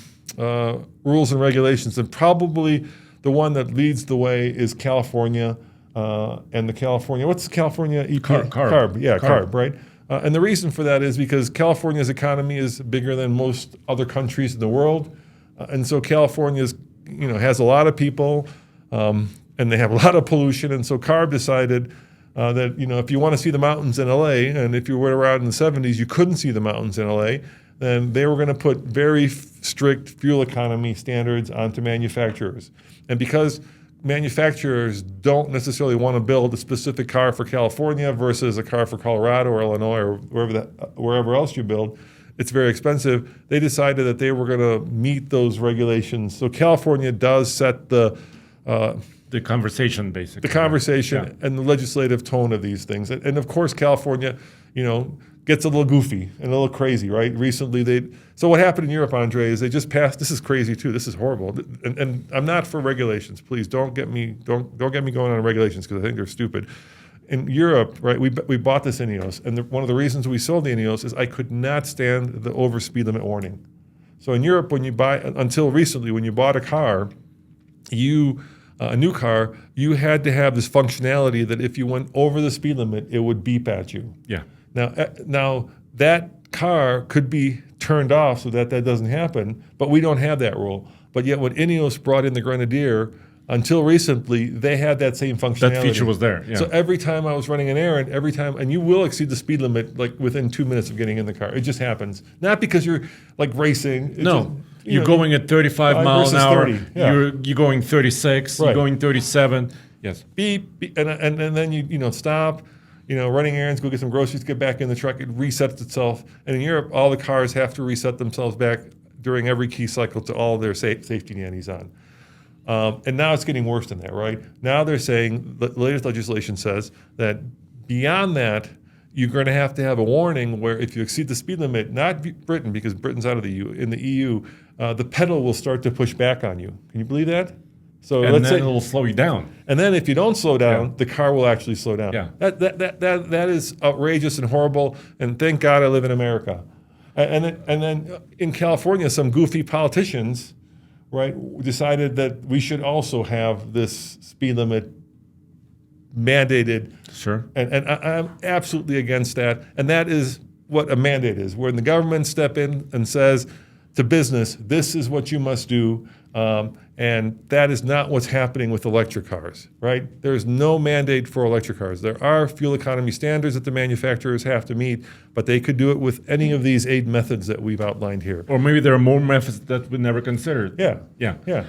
and regulations. And probably the one that leads the way is California and the California, what's the California EPA? CARB. Yeah, CARB, right? And the reason for that is because California's economy is bigger than most other countries in the world. And so California's, has a lot of people, and they have a lot of pollution. And so CARB decided that, if you want to see the mountains in LA, and if you were around in the 70s, you couldn't see the mountains in LA, then they were going to put very strict fuel economy standards onto manufacturers. And because manufacturers don't necessarily want to build a specific car for California versus a car for Colorado or Illinois or wherever else you build, it's very expensive. They decided that they were going to meet those regulations. So California does set the conversation, basically. The conversation and the legislative tone of these things. And of course, California, gets a little goofy and a little crazy, right? Recently, so what happened in Europe, Andre, is they just passed, this is crazy too, this is horrible. And I'm not for regulations. Please don't get me going on regulations, because I think they're stupid. In Europe, right, we bought this Ineos, and one of the reasons we sold the Ineos is I could not stand the over speed limit warning. So in Europe, until recently, when you bought a car, a new car, you had to have this functionality that if you went over the speed limit, it would beep at you. Yeah. Now that car could be turned off so that doesn't happen, but we don't have that rule. But yet when Ineos brought in the Grenadier, until recently, they had that same functionality. That feature was there, yeah. So every time I was running an errand, and you will exceed the speed limit like within 2 minutes of getting in the car. It just happens. Not because you're like racing. You're going at 35 miles an hour. 30, yeah. You're going 36. Right. You're going 37. Yes. Beep, beep, and then you stop. Running errands, go get some groceries, get back in the truck. It resets itself. And in Europe, all the cars have to reset themselves back during every key cycle to all their safety nannies on. And now it's getting worse than that, right? Now they're saying, the latest legislation says that beyond that, you're going to have a warning where if you exceed the speed limit, not Britain, because Britain's out of the EU, in the EU, the pedal will start to push back on you. Can you believe that? So And let's then say, it'll slow you down. and then if you don't slow down, Yeah. the car will actually slow down. Yeah. That is outrageous and horrible. And thank God I live in America. And then in California, some goofy politicians, right, decided that we should also have this speed limit mandated. Sure. And I'm absolutely against that. And that is what a mandate is, when the government step in and says to business, this is what you must do. And that is not what's happening with electric cars, right? There's no mandate for electric cars. There are fuel economy standards that the manufacturers have to meet, but they could do it with any of these 8 methods that we've outlined here. Or maybe there are more methods that we never considered. Yeah. Yeah. Yeah.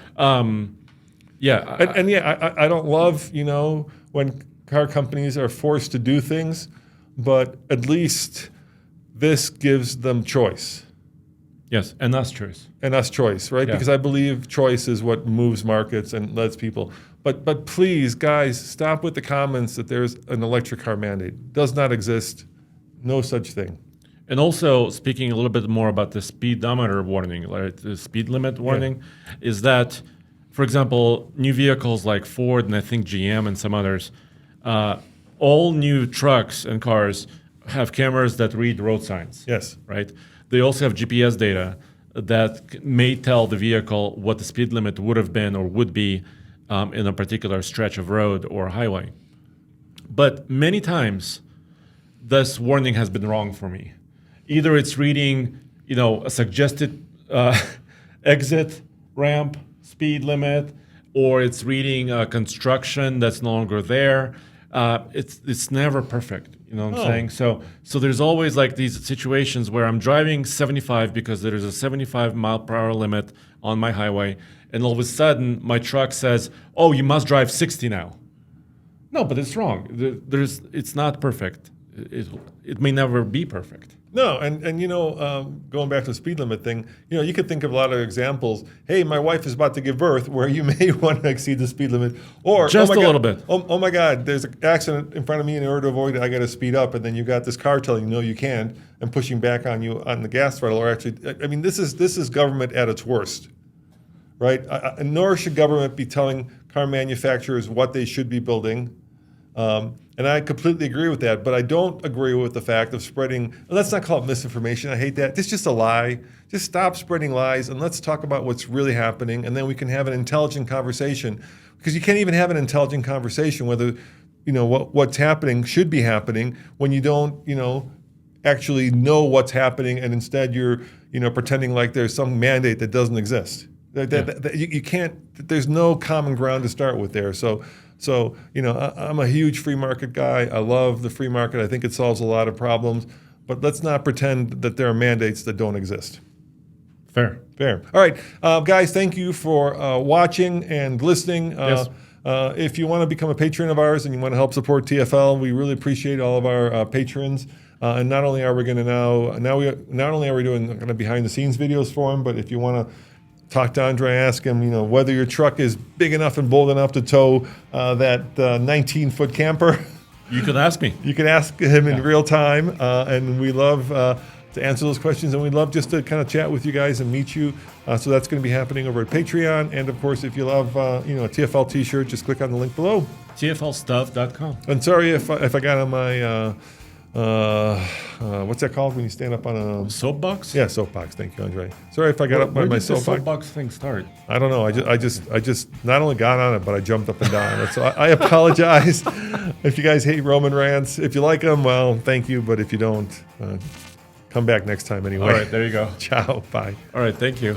Yeah. And yeah, I don't love, when car companies are forced to do things, but at least this gives them choice. Yes, and us choice. And us choice, right? Yeah. Because I believe choice is what moves markets and lets people. But please, guys, stop with the comments that there's an electric car mandate. Does not exist. No such thing. And also, speaking a little bit more about the speedometer warning, like the speed limit warning, is that, for example, new vehicles like Ford and I think GM and some others, all new trucks and cars have cameras that read road signs. Yes. Right? They also have GPS data that may tell the vehicle what the speed limit would have been or would be in a particular stretch of road or highway. But many times, this warning has been wrong for me. Either it's reading, a suggested exit ramp speed limit, or it's reading construction that's no longer there. It's never perfect. You know what I'm saying? So there's always like these situations where I'm driving 75 because there's a 75 mile per hour limit on my highway, and all of a sudden my truck says, "Oh, you must drive 60 now." No, but it's wrong. It's not perfect. It may never be perfect. No, and going back to the speed limit thing, you could think of a lot of examples. Hey, my wife is about to give birth, where you may want to exceed the speed limit, or just oh my a God, little bit. Oh my God, there's an accident in front of me, and in order to avoid it, I got to speed up, and then you got this car telling you no, you can't, and pushing back on you on the gas throttle. Or actually, I mean, this is government at its worst, right? Nor should government be telling car manufacturers what they should be building. And I completely agree with that, but I don't agree with the fact of spreading, let's not call it misinformation, I hate that. It's just a lie. Just stop spreading lies and let's talk about what's really happening, and then we can have an intelligent conversation. Because you can't even have an intelligent conversation whether, what's happening should be happening when you don't, actually know what's happening, and instead you're, pretending like there's some mandate that doesn't exist. You can't, there's no common ground to start with there. So, I'm a huge free market guy. I love the free market. I think it solves a lot of problems. But let's not pretend that there are mandates that don't exist. Fair. All right, guys, thank you for watching and listening. Yes. If you want to become a patron of ours and you want to help support TFL, we really appreciate all of our patrons. And not only are we going to not only are we doing kind of behind the scenes videos for them, but if you want to talk to Andre, ask him, whether your truck is big enough and bold enough to tow that 19-foot camper. You could ask me. You can ask him in real time, and we love to answer those questions, and we'd love just to kind of chat with you guys and meet you. So that's going to be happening over at Patreon, and of course, if you love a TFL T-shirt, just click on the link below. TFLstuff.com. And sorry if I got on my what's that called when you stand up on a Soapbox? Yeah, soapbox. Thank you, Andre. Sorry if I got up on my Where did the soapbox. soapbox thing start? I don't know. I just not only got on it, but I jumped up and down on it. So I apologize if you guys hate Roman rants. If you like them, well, thank you. But if you don't, come back next time anyway. All right, there you go. Ciao. Bye. All right, thank you.